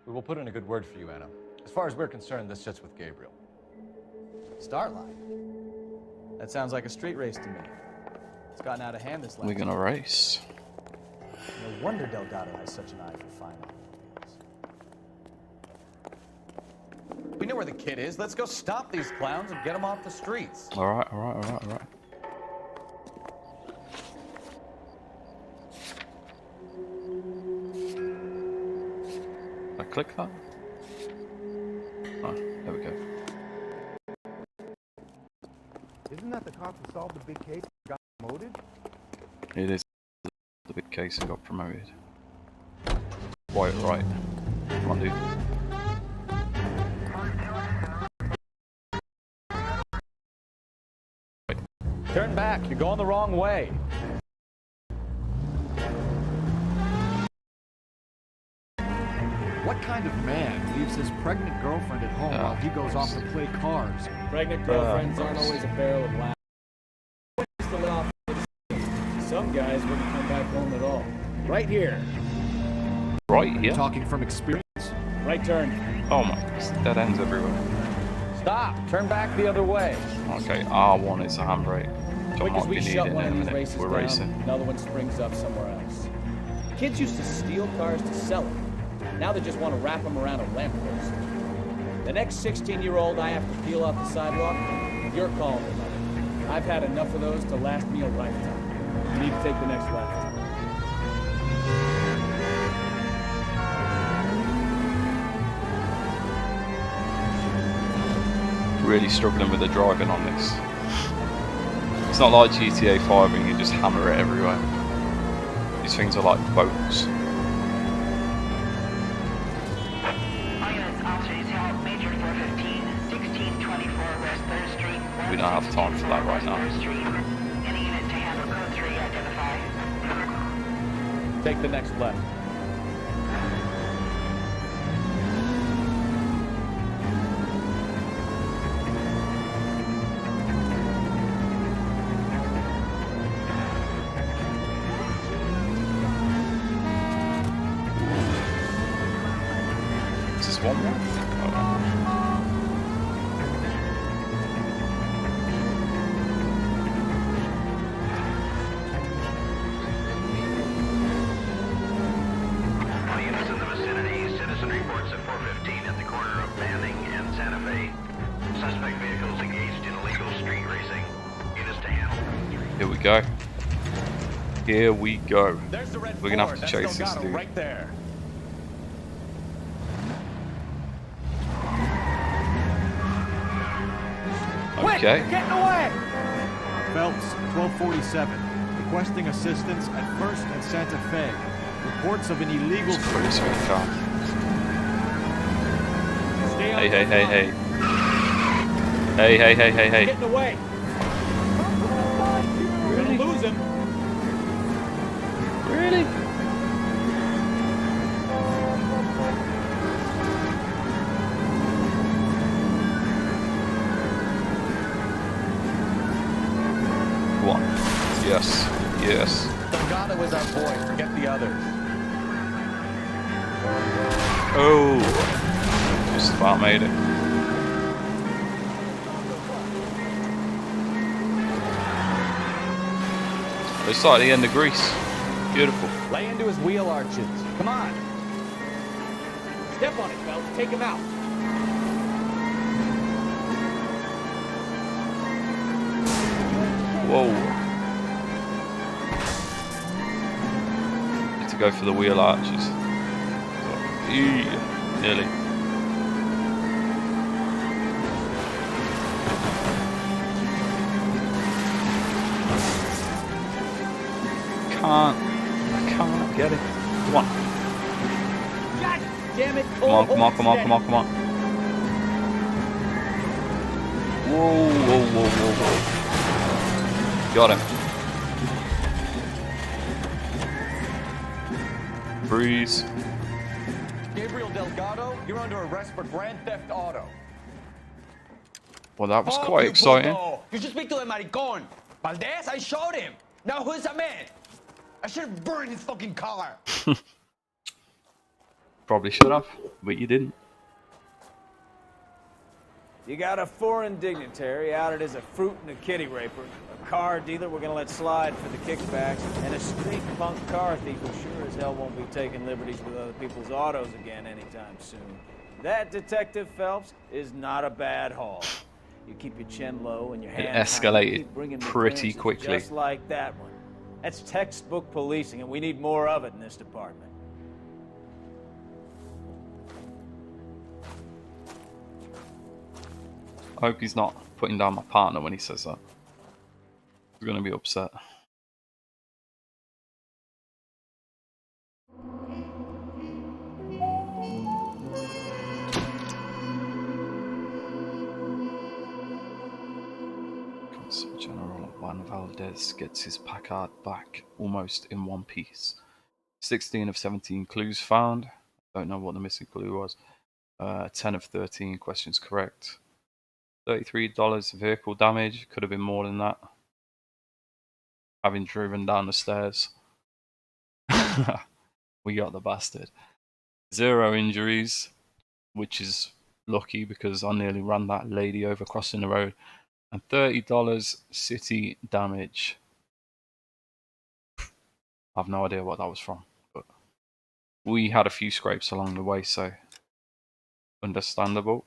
We will put in a good word for you, Anna. As far as we're concerned, this sits with Gabriel. Start line? That sounds like a street race to me. It's gotten out of hand this last We're gonna race. No wonder Delgado has such an eye for fine art. We know where the kid is. Let's go stop these clowns and get them off the streets. Alright. I click that? Oh, there we go. Isn't that the cop who solved the big case and got promoted? It is the big case and got promoted. Quite right. Come on, dude. Turn back. You're going the wrong way. What kind of man leaves his pregnant girlfriend at home while he goes off to play cards? Pregnant girlfriends aren't always a barrel of laughs. To let off some guys wouldn't come back home at all. Right here. Right here? Talking from experience? Right turn. Oh my, there's dead ends everywhere. Stop. Turn back the other way. Okay, R1 is a handbrake. Quick as we shut one of these races We're down, racing. another one springs up somewhere else. Kids used to steal cars to sell them. Now they just want to wrap them around a lamppost. The next 16-year-old I have to peel off the sidewalk, you're calling them up. I've had enough of those to last me a lifetime. You need to take the next left. Really struggling with the driving on this. It's not like GTA 5 and you just hammer it everywhere. These things are like boats. All units, officers help Major 415, 1624 West 3rd Street, We don't have time for that right now. Any unit to handle code 3, identify. Take the next left. Is this one more? All units in the vicinity, citizen reports at 4:15 at the corner of Manning and Santa Fe. Suspect vehicles engaged in illegal street racing. Units to handle. Here we go. Here we go. We're gonna have to chase this dude. Right there. Okay. Getting away! Phelps, 1247. Requesting assistance at 1st and Santa Fe. Reports of an illegal... Pretty sweet car. Stay on Hey, hey, the hey, hey. Hey, hey, hey, hey, hey. Getting away! We're gonna lose him. Really? One. Yes. Yes. Delgado is our boy. Forget the others. Oh. Just about made it. They started the end of Greece. Beautiful. Lay into his wheel arches. Come on. Step on it, Phelps. Take him out. Whoa. Need to go for the wheel arches. Nearly. I can't get it. Come on. God damn it. Come on, come on, come on, come on, come on. Whoa, whoa, whoa, whoa, whoa. Got him. Breeze. Gabriel Delgado, you're under arrest for Grand Theft Auto. Well, that was quite exciting. You should speak to the maricon. Valdez, I showed him. Now who's the man? I should have burned his fucking car. Probably should have, but you didn't. You got a foreign dignitary outed as a fruit and a kitty raper, a car dealer we're gonna let slide for the kickbacks, and a street punk car thief who sure as hell won't be taking liberties with other people's autos again anytime soon. That, Detective Phelps, is not a bad haul. You keep your chin low and your It hands high, escalated keep bringing pretty appearances quickly. just like that one. That's textbook policing, and we need more of it in this department. I hope he's not putting down my partner when he says that. He's going to be upset. Consul General Juan Valdez gets his Packard back almost in one piece. 16 of 17 clues found. Don't know what the missing clue was. 10 of 13 questions correct. $33 vehicle damage. Could have been more than that. Having driven down the stairs. We got the bastard. 0 injuries, which is lucky because I nearly ran that lady over crossing the road. And $30 city damage. I've no idea what that was from, but we had a few scrapes along the way, so understandable.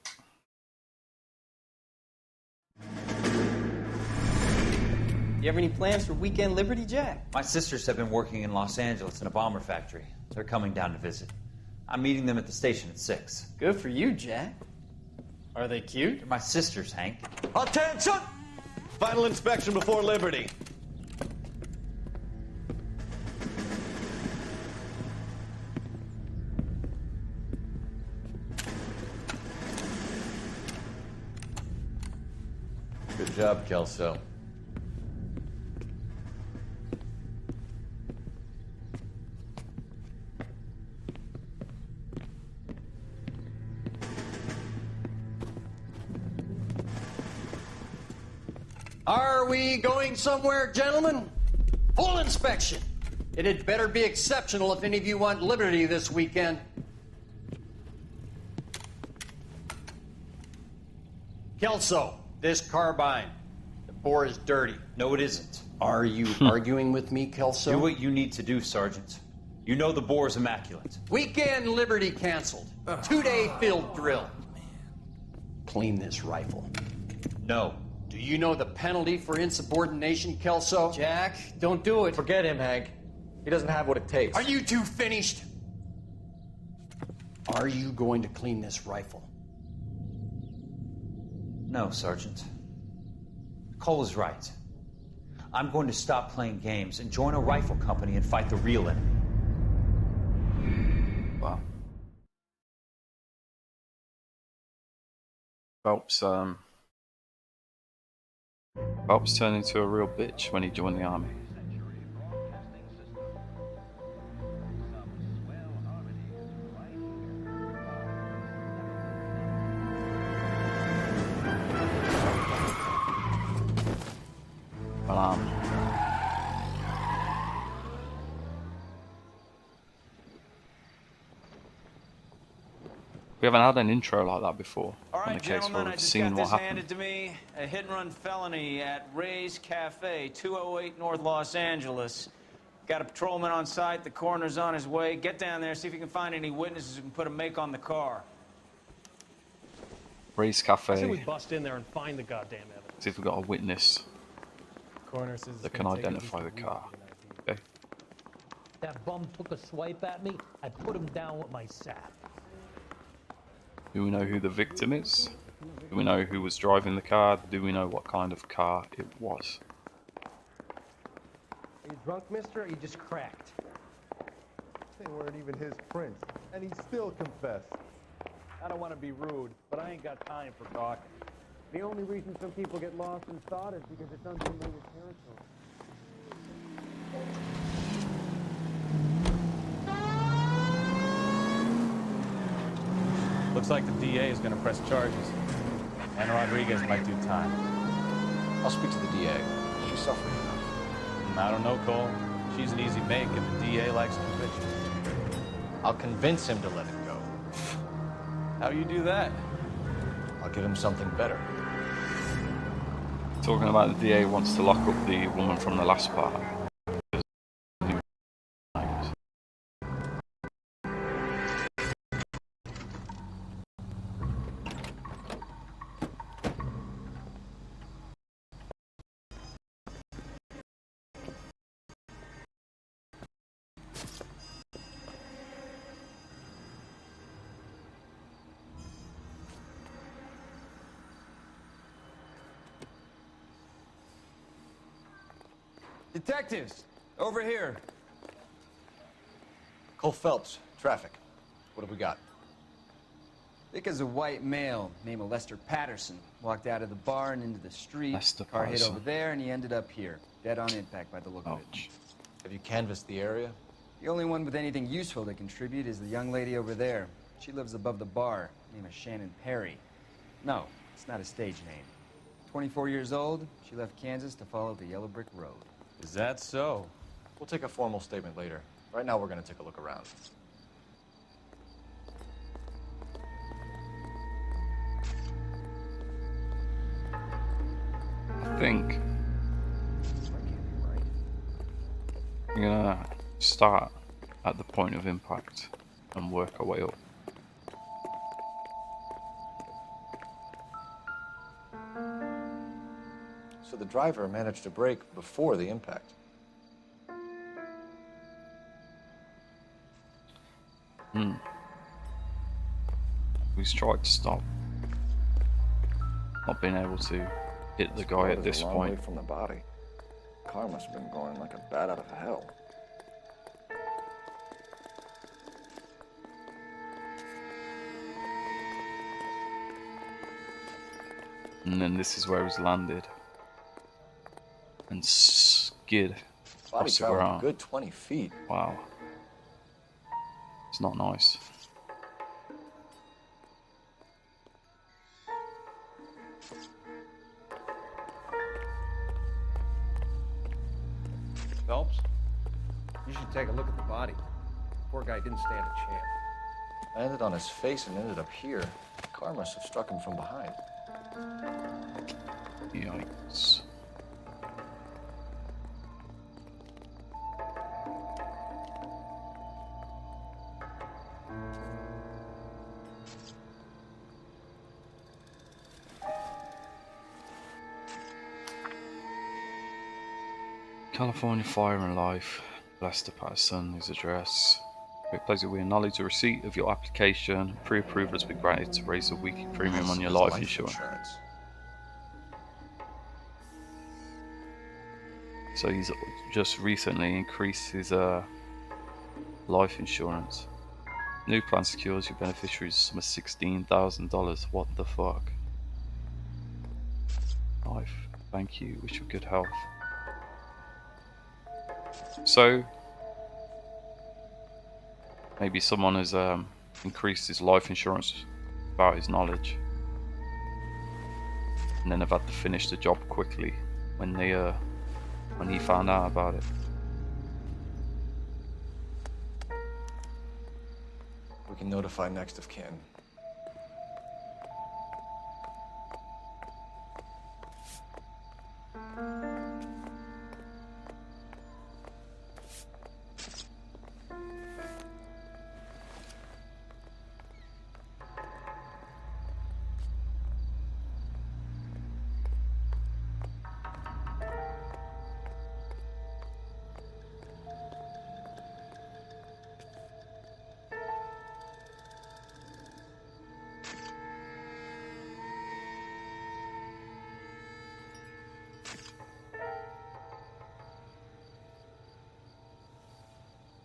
You have any plans for weekend Liberty, Jack? My sisters have been working in Los Angeles in a bomber factory. They're coming down to visit. I'm meeting them at the station at 6. Good for you, Jack. Are they cute? They're my sisters, Hank. Attention! Final inspection before Liberty. Good Good job, Kelso. Are we going somewhere, gentlemen? Full inspection. It had better be exceptional if any of you want liberty this weekend. Kelso, this carbine. The bore is dirty. No, it isn't. Are you arguing with me, Kelso? Do what you need to do, Sergeant. You know the bore is immaculate. Weekend liberty canceled. 2-day field drill. Clean this rifle. No. Do you know the penalty for insubordination, Kelso? Jack, don't do it. Forget him, Hank. He doesn't have what it takes. Are you two finished? Are you going to clean this rifle? No, Sergeant. Cole is right. I'm going to stop playing games and join a rifle company and fight the real enemy. Wow. Phelps turned into a real bitch when he joined the army. But, we haven't had an intro like that before. All in right, the case where gentlemen, I we've just seen got what this happened. handed to me. A hit-and-run felony at Ray's Cafe, 208 North Los Angeles. Got a patrolman on site. The coroner's on his way. Get down there, see if you can find any witnesses who can put a make on the car. Ray's I say we Cafe. bust in there and find the goddamn evidence. See if we've got a witness Coroner says it's that can gonna take at identify least the a car. Okay. That bum took a swipe at me. I put him down with my sap. Do we know who the victim is? Do we know who was driving the car? Do we know what kind of car it was? Are you drunk, mister, or you just cracked? They weren't even his prints, and he still confessed. I don't want to be rude, but I ain't got time for talking. The only reason some people get lost in thought is because it's unfamiliar territory. Looks like the DA is going to press charges. And Rodriguez might do time. I'll speak to the DA. She's suffering enough. I don't know, Cole. She's an easy make, and the DA likes conviction. I'll convince him to let it go. How you do that? I'll give him something better. Talking about the DA wants to lock up the woman from the last part. Detectives, over here. Cole Phelps, traffic. What have we got? Thick as a white male named Lester Patterson walked out of the bar and into the street. Lester Car hit Patterson. over there, and he ended up here, dead on impact by the look of it. Have you canvassed the area? The only one with anything useful to contribute is the young lady over there. She lives above the bar. Name is Shannon Perry. No, it's not a stage name. 24 years old, she left Kansas to follow the Yellow Brick Road. Is that so? We'll take a formal statement later. Right now, we're going to take a look around. I think we're gonna start at the point of impact and work our way up. So the driver managed to brake before the impact. He's tried to stop. Not being able to hit the guy at this a long point. way from the body. Car must have been going like a bat out of hell. And then this is where he's landed. and skid Body across the traveled a ground. good 20 feet. Wow. It's not nice. Phelps, you should take a look at the body. Poor guy didn't stand a chance. Landed on his face and ended up here. The car must have struck him from behind. Yikes. California Fire and Life, Lester Patterson, his address. It pleasure we acknowledge the receipt of your application. Pre-approval has been granted to raise the weekly premium on your life insurance. So he's just recently increased his life insurance. New plan secures your beneficiaries some of $16,000. What the fuck? Life, thank you. Wish you good health. So maybe someone has increased his life insurance without his knowledge, and then have had to finish the job quickly when he found out about it. We can notify next of kin.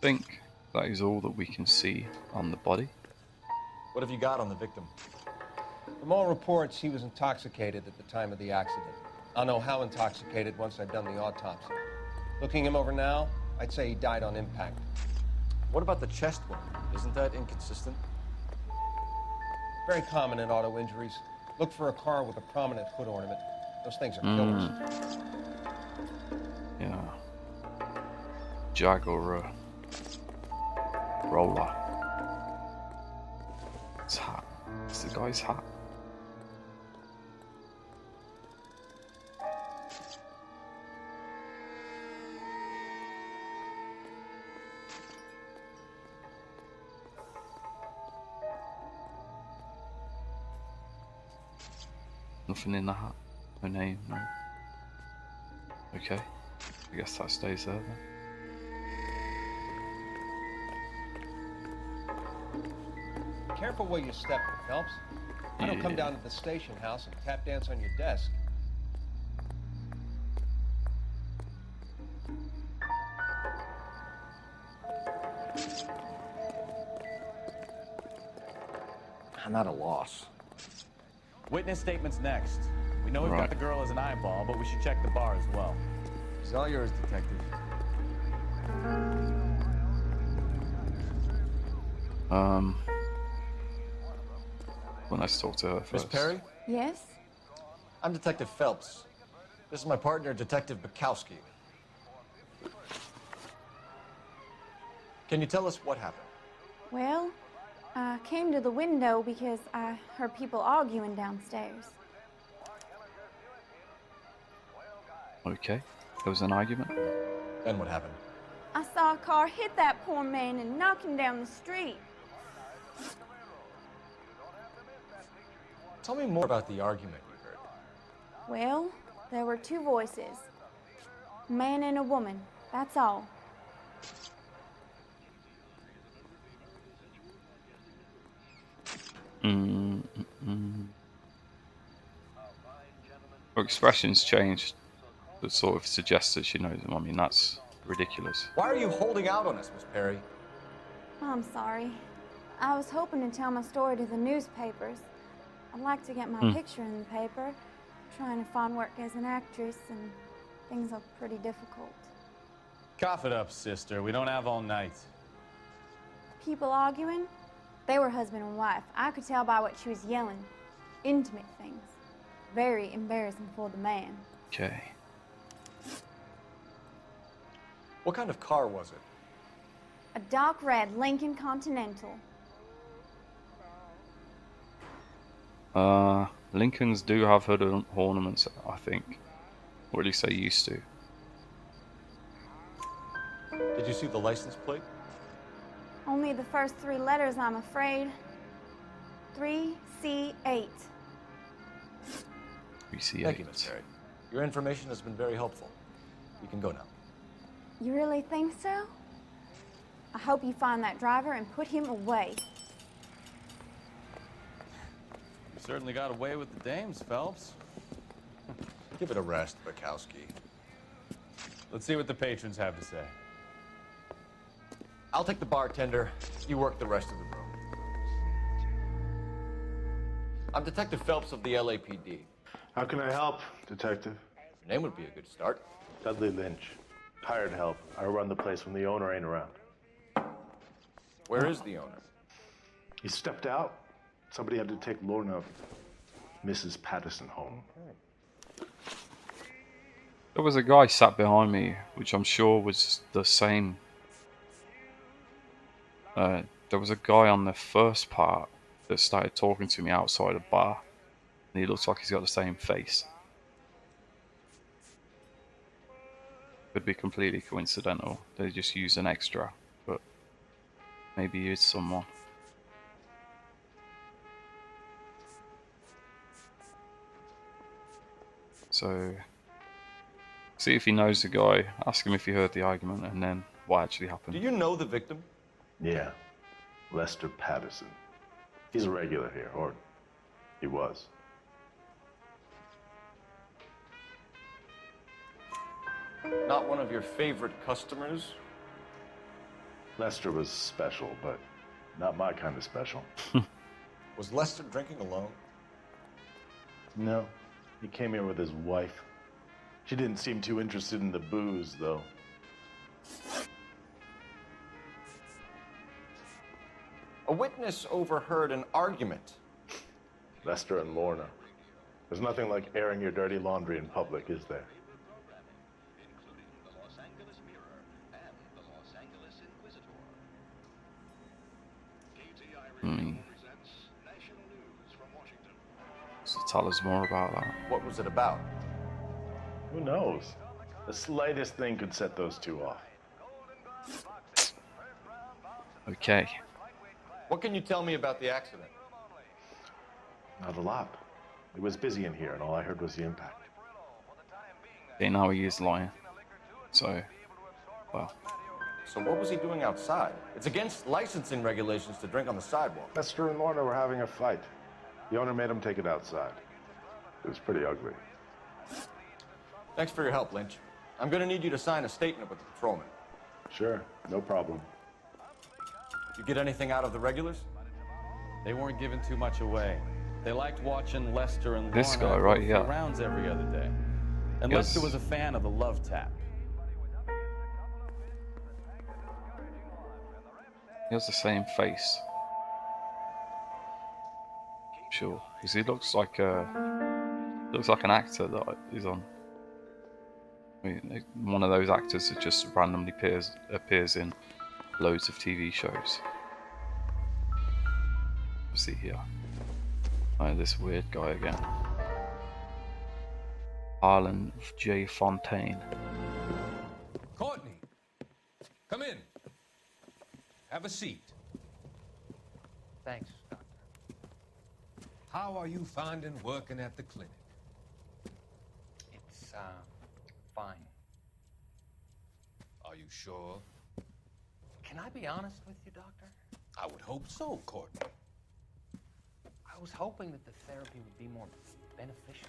I think that is all that we can see on the body. What have you got on the victim? From all reports, he was intoxicated at the time of the accident. I'll know how intoxicated once I've done the autopsy. Looking him over now, I'd say he died on impact. What about the chest wound? Isn't that inconsistent? Very common in auto injuries. Look for a car with a prominent hood ornament. Those things are killers. Yeah. Jag or a roller. It's hat. It's the guy's hat. Nothing in the hat. No name, no. Okay. I guess that stays there then. Careful where you step, Phelps. I don't come down to the station house and tap dance on your desk. I'm at a loss. Witness statements next. We know we've got the girl as an eyeball, but we should check the bar as well. It's all yours, detective. When I talk to her Miss first. Perry? Yes? I'm Detective Phelps. This is my partner, Detective Bukowski. Can you tell us what happened? Well, I came to the window because I heard people arguing downstairs. Okay. There was an argument. Then what happened? I saw a car hit that poor man and knock him down the street. Tell me more about the argument you heard. Well, there were two voices. A man and a woman, that's all. Her expressions changed, but sort of suggests that she knows him. I mean, that's ridiculous. Why are you holding out on us, Miss Perry? I'm sorry. I was hoping to tell my story to the newspapers. I'd like to get my picture in the paper. Trying to find work as an actress, and Things are pretty difficult. Cough it up, sister. We don't have all night. People arguing? They were husband and wife. I could tell by what she was yelling. Intimate things. Very embarrassing for the man. Okay. What kind of car was it? A dark red Lincoln Continental. Lincolns do have hood ornaments, I think. Or at least they used to. Did you see the license plate? Only the first 3 letters, I'm afraid. 3C8. Thank you, Miss Terry. Your information has been very helpful. You can go now. You really think so? I hope you find that driver and put him away. You certainly got away with the dames, Phelps. Give it a rest, Bukowski. Let's see what the patrons have to say. I'll take the bartender. You work the rest of the room. I'm Detective Phelps of the LAPD. How can I help, Detective? Your name would be a good start. Dudley Lynch. Hired help. I run the place when the owner ain't around. Where is the owner? He stepped out. Somebody had to take Lorna, Mrs. Patterson, home. There was a guy sat behind me, which I'm sure was the same. There was a guy on the first part that started talking to me outside a bar, and he looks like he's got the same face. Could be completely coincidental. They just used an extra, but maybe he is someone. So, see if he knows the guy, ask him if he heard the argument, and then what actually happened. Do you know the victim? Yeah. Lester Patterson. He's a regular here, or he was. Not one of your favorite customers? Lester was special, but not my kind of special. Was Lester drinking alone? No. He came here with his wife. She didn't seem too interested in the booze, though. A witness overheard an argument. Lester and Lorna. There's nothing like airing your dirty laundry in public, is there? So tell us more about that. What was it about? Who knows? The slightest thing could set those two off. Okay. What can you tell me about the accident? Not a lot. It was busy in here, and all I heard was the impact. Okay, now he is lying. So, well. So what was he doing outside? It's against licensing regulations to drink on the sidewalk. Lester and Lorna were having a fight. The owner made him take it outside. It was pretty ugly. Thanks for your help, Lynch. I'm gonna need you to sign a statement with the patrolman. Sure, no problem. You get anything out of the regulars? They weren't giving too much away. They liked watching Lester and This Lorna guy right go here. for rounds every other day. And Yes. Lester was a fan of the love tap. He has the same face. Sure, because he looks like an actor that is on. I mean, one of those actors that just randomly appears in loads of TV shows. Let's see here. Oh, this weird guy again. Harlan J. Fontaine. Courtney, come in. Have a seat. Thanks, Doctor. How are you finding working at the clinic? It's, fine. Are you sure? Can I be honest with you, Doctor? I would hope so, Courtney. I was hoping that the therapy would be more beneficial.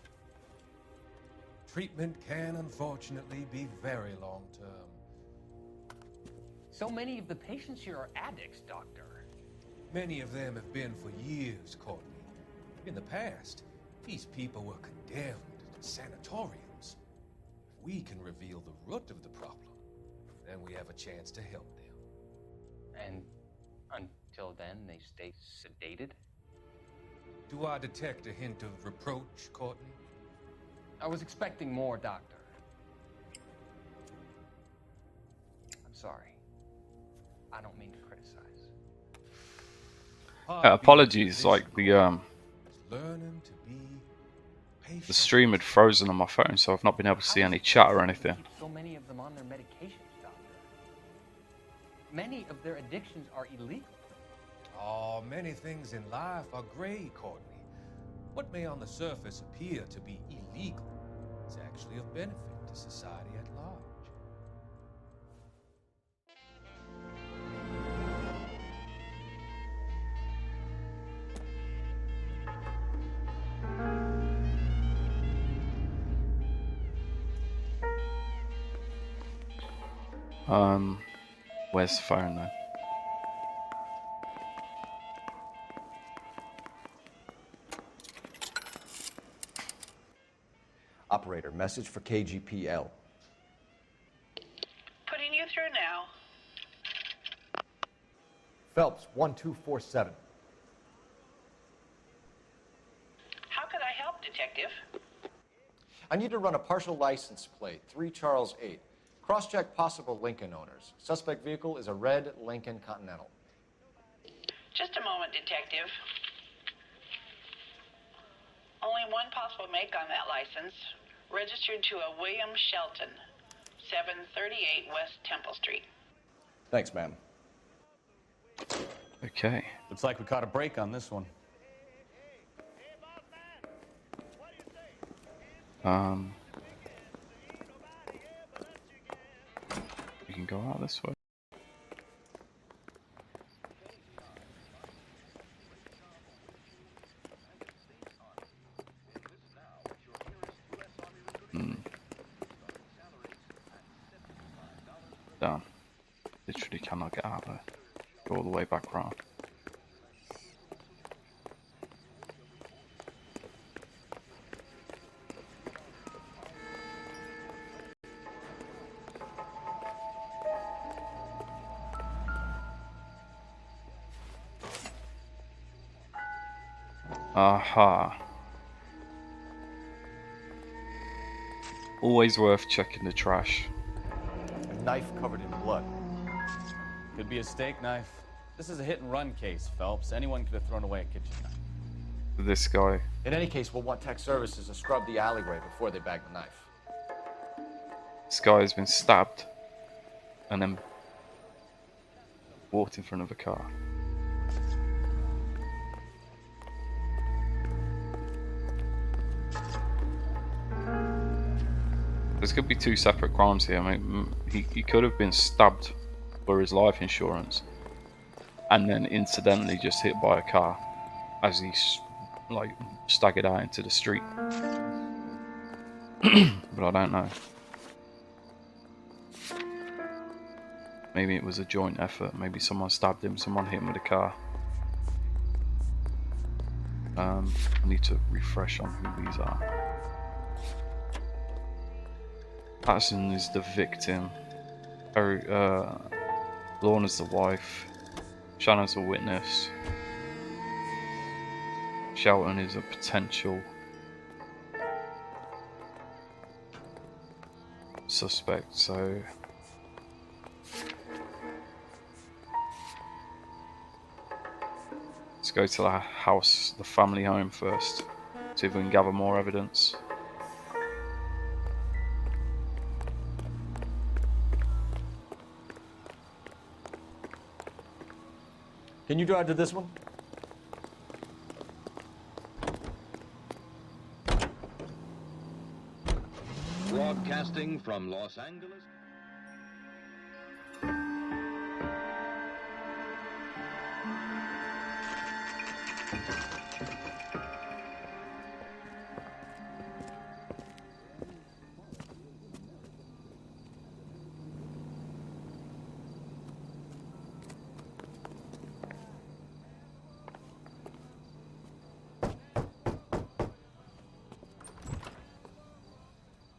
Treatment can, unfortunately, be very long-term. So many of the patients here are addicts, Doctor. Many of them have been for years, Courtney. In the past, these people were condemned to sanatoriums. If we can reveal the root of the problem, then we have a chance to help them. And until then, they stay sedated? Do I detect a hint of reproach, Courtney? I was expecting more, Doctor. I'm sorry. I don't mean to criticize. Apologies, like learning to be the stream had frozen on my phone, so I've not been able to see any chat or anything. Keep so many of them on their medications, Doctor. Many of their addictions are illegal. Oh, many things in life are gray, Courtney. What may on the surface appear to be illegal is actually of benefit to society at large. Where's the phone then? Operator, message for KGPL. Putting you through now. Phelps, 1247. How could I help, Detective? I need to run a partial license plate, 3 Charles 8. Cross-check possible Lincoln owners. Suspect vehicle is a red Lincoln Continental. Just a moment, Detective. Only one possible make on that license. Registered to a William Shelton, 738 West Temple Street. Thanks, ma'am. Okay. Looks like we caught a break on this one. We can go out this way. Damn. Literally cannot get out of there. Go all the way back round. Aha. Always worth checking the trash. A knife covered in blood. Could be a steak knife. This is a hit-and-run case, Phelps. Anyone could have thrown away a kitchen knife. This guy. In any case, we'll want tech services to scrub the alleyway before they bag the knife. This guy has been stabbed and then walked in front of a car. There's could be 2 separate crimes here. I mean, he could have been stabbed for his life insurance and then incidentally just hit by a car as he like staggered out into the street. But I don't know. Maybe it was a joint effort. Maybe someone stabbed him, someone hit him with a car. I need to refresh on who these are. Patterson is the victim. Lorna's the wife. Shannon's a witness. Shelton is a potential suspect, so let's go to the house, the family home first, see if we can gather more evidence. Can you drive to this one? Broadcasting from Los Angeles.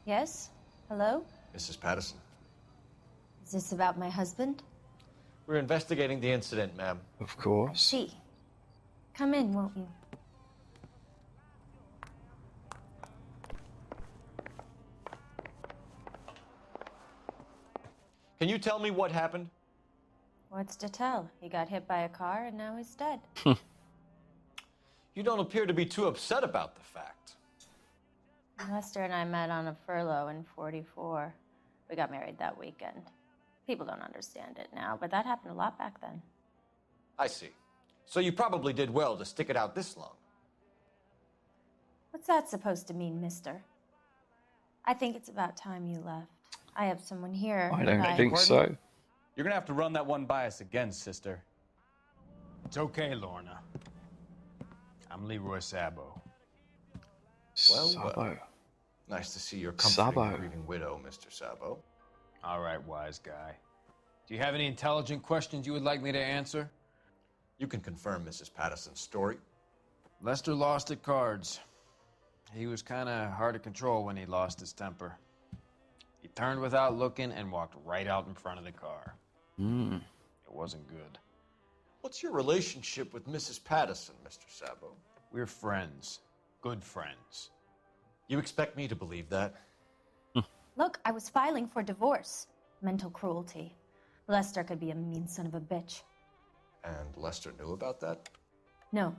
Yes? Hello? Mrs. Patterson. Is this about my husband? We're investigating the incident, ma'am. Of course. See. Come in, won't you? Can you tell me what happened? What's to tell? He got hit by a car and now he's dead. You don't appear to be too upset about the fact. Lester and I met on a furlough in '44. We got married that weekend. People don't understand it now, but that happened a lot back then. I see. So you probably did well to stick it out this long. What's that supposed to mean, mister? I think it's about time you left. I have someone here. I don't think so. You're gonna have to run that one by us again, sister. It's okay, Lorna. I'm Leroy Sabo. Well, Sabo. Nice to see you're comforting Sabo. a grieving widow, Mr. Sabo. All right, wise guy. Do you have any intelligent questions you would like me to answer? You can confirm Mrs. Patterson's story. Lester lost at cards. He was kind of hard to control when he lost his temper. He turned without looking and walked right out in front of the car. It wasn't good. What's your relationship with Mrs. Patterson, Mr. Sabo? We're friends. Good friends. You expect me to believe that? Look, I was filing for divorce. Mental cruelty. Lester could be a mean son of a bitch. And Lester knew about that? No,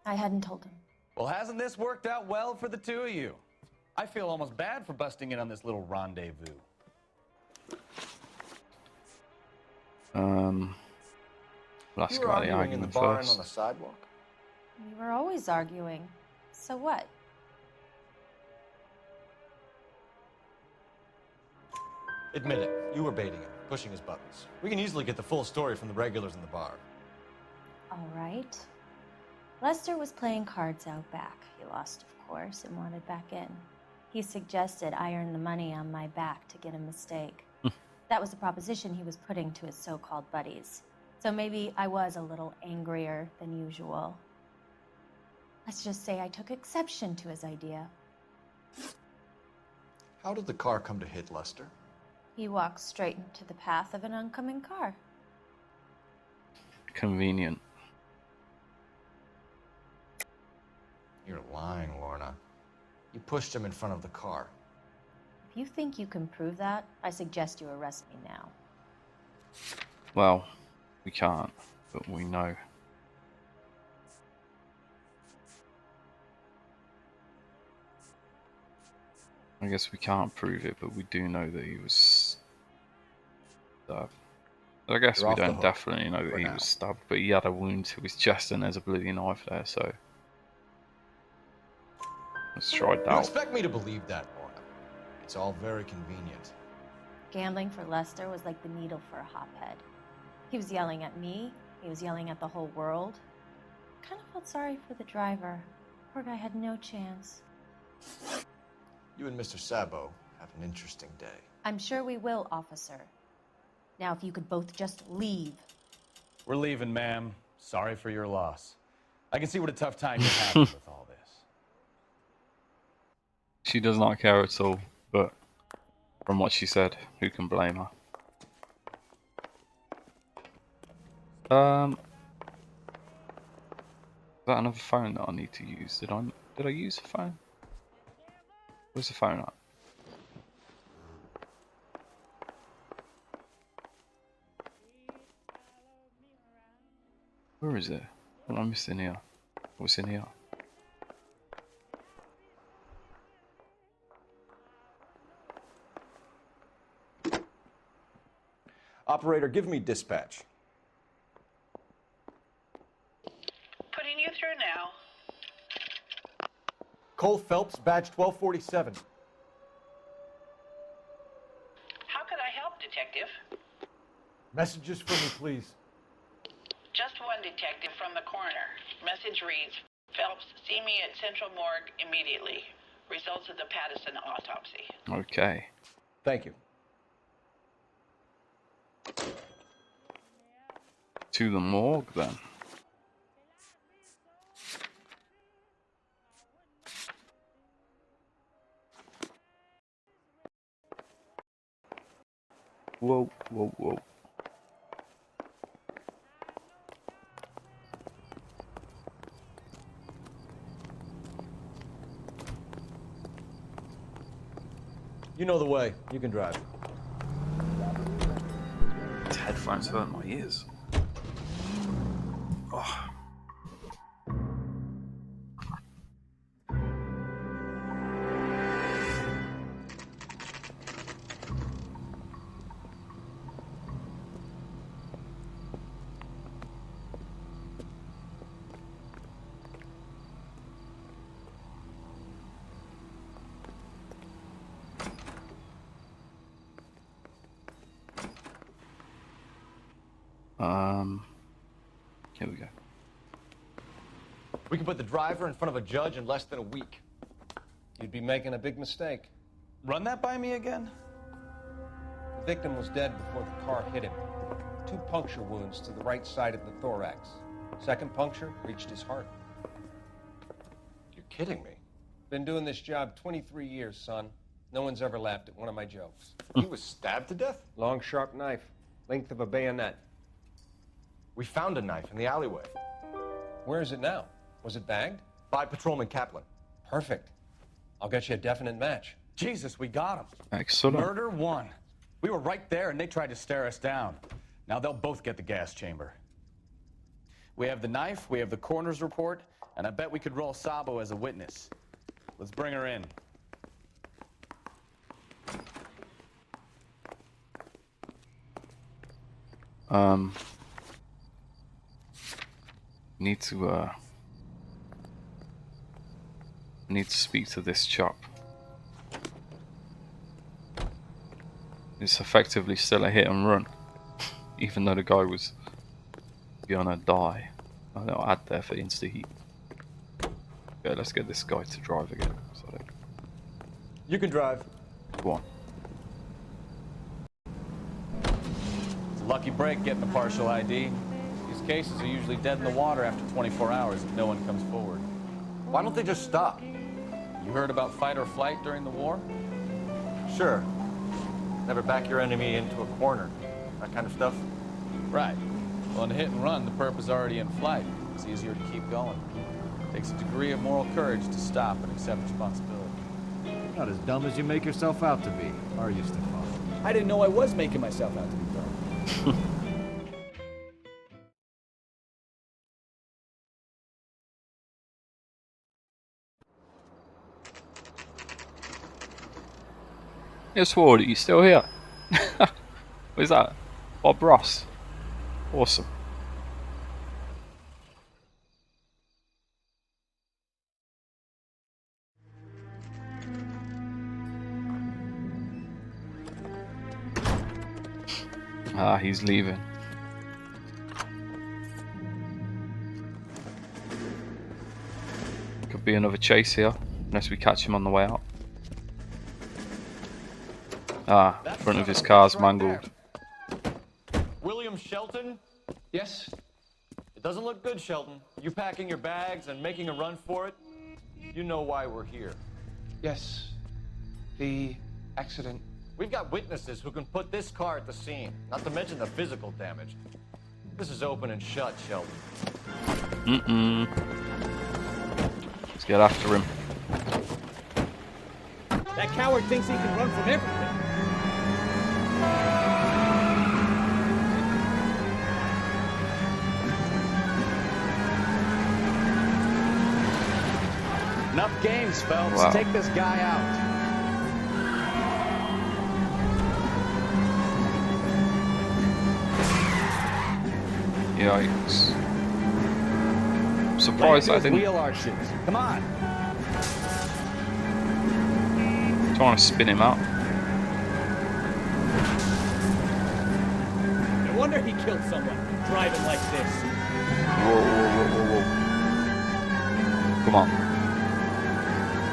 I hadn't told him. Well, hasn't this worked out well for the two of you? I feel almost bad for busting in on this little rendezvous. Let's You go were at the arguing in the argument barn first. on the sidewalk? We were always arguing. So what? Admit it, you were baiting him, pushing his buttons. We can easily get the full story from the regulars in the bar. All right. Lester was playing cards out back. He lost, of course, and wanted back in. He suggested I earn the money on my back to get a mistake. That was the proposition he was putting to his so-called buddies. So maybe I was a little angrier than usual. Let's just say I took exception to his idea. How did the car come to hit Lester? He walked straight into the path of an oncoming car. Convenient. You're lying, Lorna. You pushed him in front of the car. If you think you can prove that, I suggest you arrest me now. Well, we can't, but we know. I guess we can't prove it, but we do know that he was stabbed. I guess You're we off the don't hook definitely know that for he now. was stabbed, but he had a wound to his chest and there's a bloody knife there, so let's try it You out. expect me to believe that, Lorna? It's all very convenient. Gambling for Lester was like the needle for a hophead. He was yelling at me. He was yelling at the whole world. I kind of felt sorry for the driver. Poor guy had no chance. You and Mr. Sabo have an interesting day. I'm sure we will, officer. Now, if you could both just leave. We're leaving, ma'am. Sorry for your loss. I can see what a tough time you're having with all this. She does not care at all, but from what she said, who can blame her? Is that another phone that I need to use? Did I use the phone? Where's the phone at? Where is it? What am I missing here? What's in here? Operator, give me dispatch. Putting you through now. Cole Phelps, badge 1247. How could I help, Detective? Messages for me, please. Just one detective from the coroner. Message reads, Phelps, see me at Central Morgue immediately. Results of the Patterson autopsy. Okay. Thank you. To the morgue then. Whoa, whoa, whoa. You know the way. You can drive. These headphones hurt my ears. Oh. Here we go. We can put the driver in front of a judge in less than a week. You'd be making a big mistake. Run that by me again? The victim was dead before the car hit him. 2 puncture wounds to the right side of the thorax. Second puncture reached his heart. You're kidding me. Been doing this job 23 years, son. No one's ever laughed at one of my jokes. He was stabbed to death? Long, sharp knife. Length of a bayonet. We found a knife in the alleyway. Where is it now? Was it bagged? By Patrolman Kaplan. Perfect. I'll get you a definite match. Jesus, we got him. Excellent. Murder 1. We were right there and they tried to stare us down. Now they'll both get the gas chamber. We have the knife, we have the coroner's report, and I bet we could roll Sabo as a witness. Let's bring her in. Need to speak to this chap. It's effectively still a hit and run, even though the guy was gonna die. I know, add there for insta heat. Okay, let's get this guy to drive again. Sorry. You can drive. Go on. It's a lucky break getting a partial ID. These cases are usually dead in the water after 24 hours if no one comes forward. Why don't they just stop? You heard about fight or flight during the war? Sure. Never back your enemy into a corner. That kind of stuff. Right. Well, in a hit and run, the perp is already in flight. It's easier to keep going. It takes a degree of moral courage to stop and accept responsibility. Not as dumb as you make yourself out to be, are you, Stefan? I didn't know I was making myself out to be dumb. Hey, Sword, are you still here? What is that? Bob Ross. Awesome. Ah, he's leaving. Could be another chase here, unless we catch him on the way out. Ah, in front of his car's mangled. William Shelton? Yes? It doesn't look good, Shelton. You packing your bags and making a run for it? You know why we're here. Yes. The accident. We've got witnesses who can put this car at the scene, not to mention the physical damage. This is open and shut, Shelton. Let's get after him. That coward thinks he can run from everything. Enough games, Phelps. Wow. Take this guy out. Yikes. I'm surprised I didn't. Wheel arches. Come on. Trying to spin him out. No wonder he killed someone driving like this. Whoa, whoa, whoa, whoa. Come on.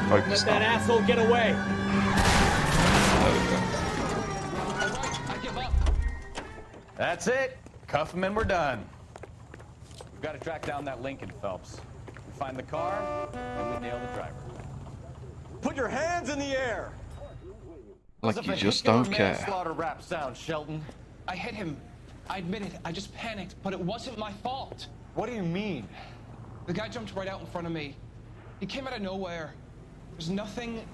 Let Focus that now. asshole get away. There we go. That's it. Cuff him and we're done. We've got to track down that Lincoln, Phelps. We find the car, and we nail the driver. Put your hands in the air! As Like if you a just hit your don't care. manslaughter rap sound, Shelton. I hit him. I admit it. I just panicked, but it wasn't my fault. What do you mean? The guy jumped right out in front of me. He came out of nowhere. There's nothing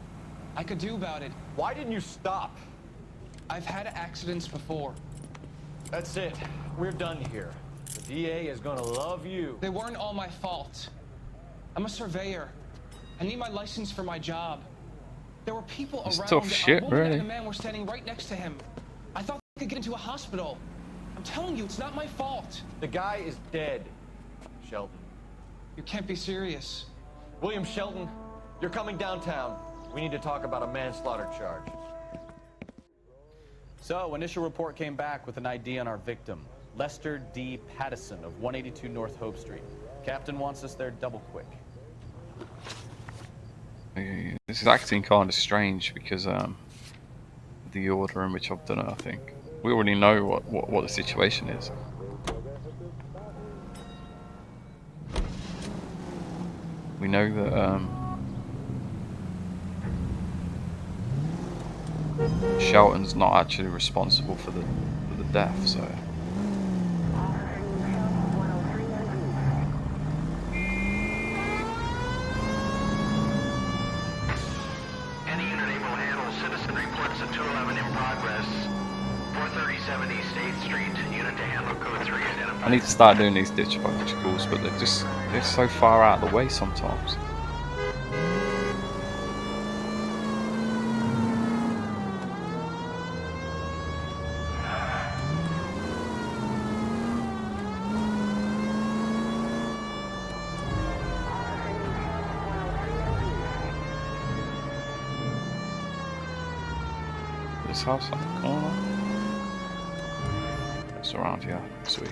I could do about it. Why didn't you stop? I've had accidents before. That's it. We're done here. The DA is gonna love you. They weren't all my fault. I'm a surveyor. I need my license for my job. There were people It's around. tough shit, a woman really. and a man were standing right next to him. I thought they could get into a hospital. I'm telling you, it's not my fault. The guy is dead, Shelton. You can't be serious. William Shelton, you're coming downtown. We need to talk about a manslaughter charge. So, initial report came back with an ID on our victim, Lester D. Pattison of 182 North Hope Street. Captain wants us there double quick. This is acting kind of strange because the order in which I've done it, I think. We already know what the situation is. We know that Shelton's not actually responsible for the death, so. Any unit able to handle citizen reports of 211 in progress. 437 East 8th Street, unit to handle code 3 identified. I need to start doing these dispatch calls, but they're so far out of the way sometimes. This house on the corner. It's around here. Sweet.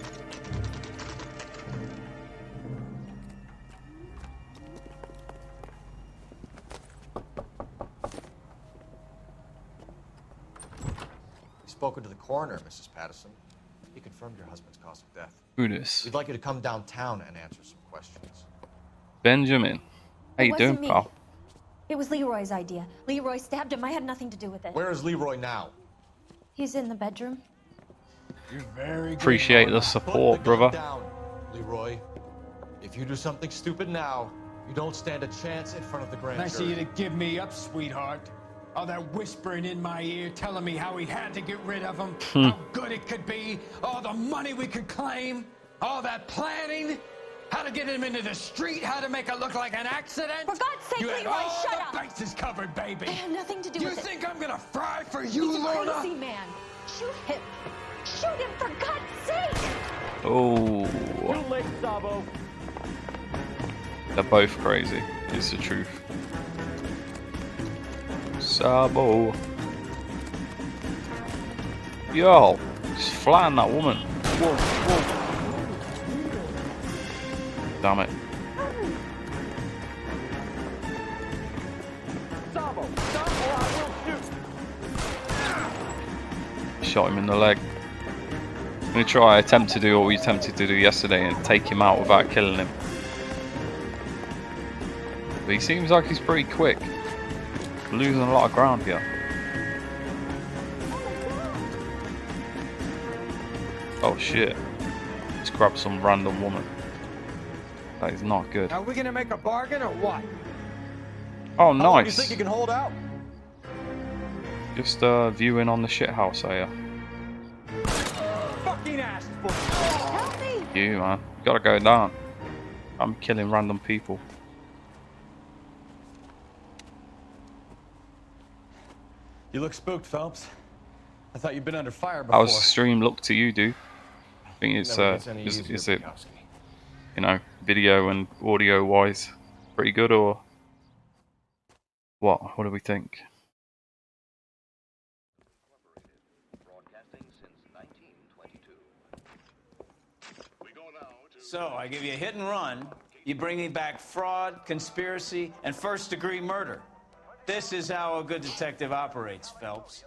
We've spoken to the coroner, Mrs. Pattison. He confirmed your husband's cause of death. Who this? We'd like you to come downtown and answer some questions. Benjamin. How you doing, wasn't me. pal? It was Leroy's idea. Leroy stabbed him. I had nothing to do with it. Where is Leroy now? He's in the bedroom. You're very Appreciate the support, brother. down, Leroy. If you do something stupid now, you don't stand a chance in front of the grand Nice of jury. you to give me up, sweetheart. All that whispering in my ear telling me how we had to get rid of him, how good it could be, all the money we could claim, all that planning, how to get him into the street, how to make it look like an accident. For God's sake, you had Leroy, all shut the up. bases covered, baby. I had nothing to do You with it. think I'm gonna fry for you, He's a Lorna? crazy man. Shoot him. Shoot him, for God's sake. Oh. Too late, Sabo. They're both crazy, is the truth. Sabo. Yo, just flatten that woman. Whoa, whoa. Damn it. Sabo, stop or I will shoot. Shot him in the leg. I'm gonna try attempt to do what we attempted to do yesterday and take him out without killing him. But he seems like he's pretty quick. Losing a lot of ground here. Oh shit. Just grab some random woman. That is not good. Are we gonna make a bargain or what? Oh, How long do you nice. think you can hold out? Just viewing on the shithouse here. Fucking asked for. Help me. You man, you gotta go down. I'm killing random people. You look spooked, Phelps. I thought you'd been under fire before. How's the stream look to you, dude? I think it's Never gets any is easier, it, Bukowski. you know, video and audio wise pretty good, or what? What do we think? So, I give you a hit and run. You bring me back fraud, conspiracy, and first-degree murder. This is how a good detective operates, Phelps.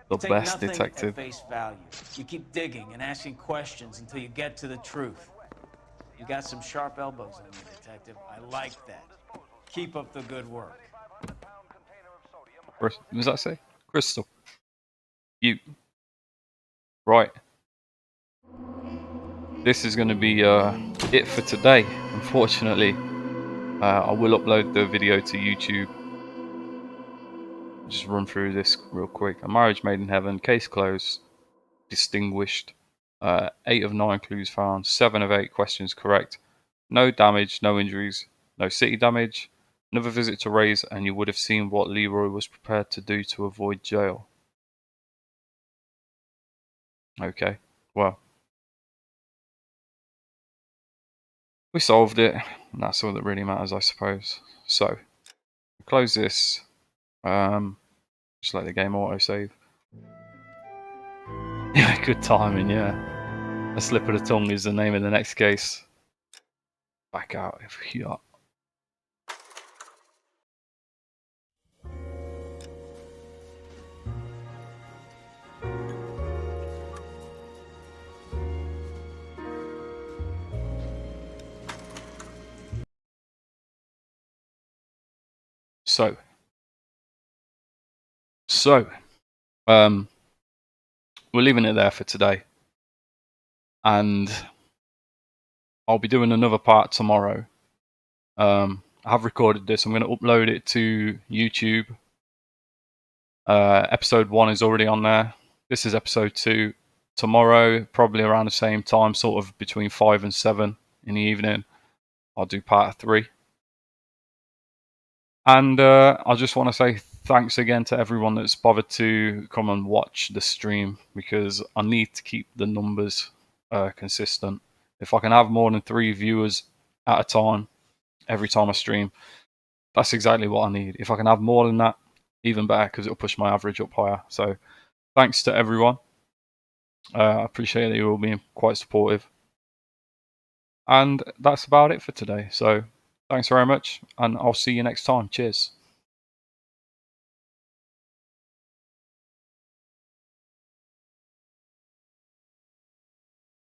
The You take best nothing detective. at face value. You keep digging and asking questions until you get to the truth. You got some sharp elbows on you, detective. I like that. Keep up the good work. What does that say? Crystal. You. Right. This is going to be it for today, unfortunately. I will upload the video to YouTube. Just run through this real quick. A marriage made in heaven, case closed, distinguished. 8 of 9 clues found, 7 of 8 questions correct. No damage, no injuries, no city damage. Another visit to Ray's, and you would have seen what Leroy was prepared to do to avoid jail. Okay, well. We solved it, and that's all that really matters, I suppose. So, close this. Just let the game autosave. Yeah, good timing, yeah. A slip of the tongue is the name of the next case. Back out if you. So, we're leaving it there for today. And I'll be doing another part tomorrow. I have recorded this. I'm going to upload it to YouTube. Episode 1 is already on there. This is episode 2. Tomorrow, probably around the same time, sort of between 5 and 7 in the evening, I'll do part 3. And I just want to say thanks again to everyone that's bothered to come and watch the stream, because I need to keep the numbers consistent. If I can have more than 3 viewers at a time, every time I stream, that's exactly what I need. If I can have more than that, even better, because it'll push my average up higher. So thanks to everyone. I appreciate that you're all being quite supportive. And that's about it for today. So thanks very much, and I'll see you next time. Cheers.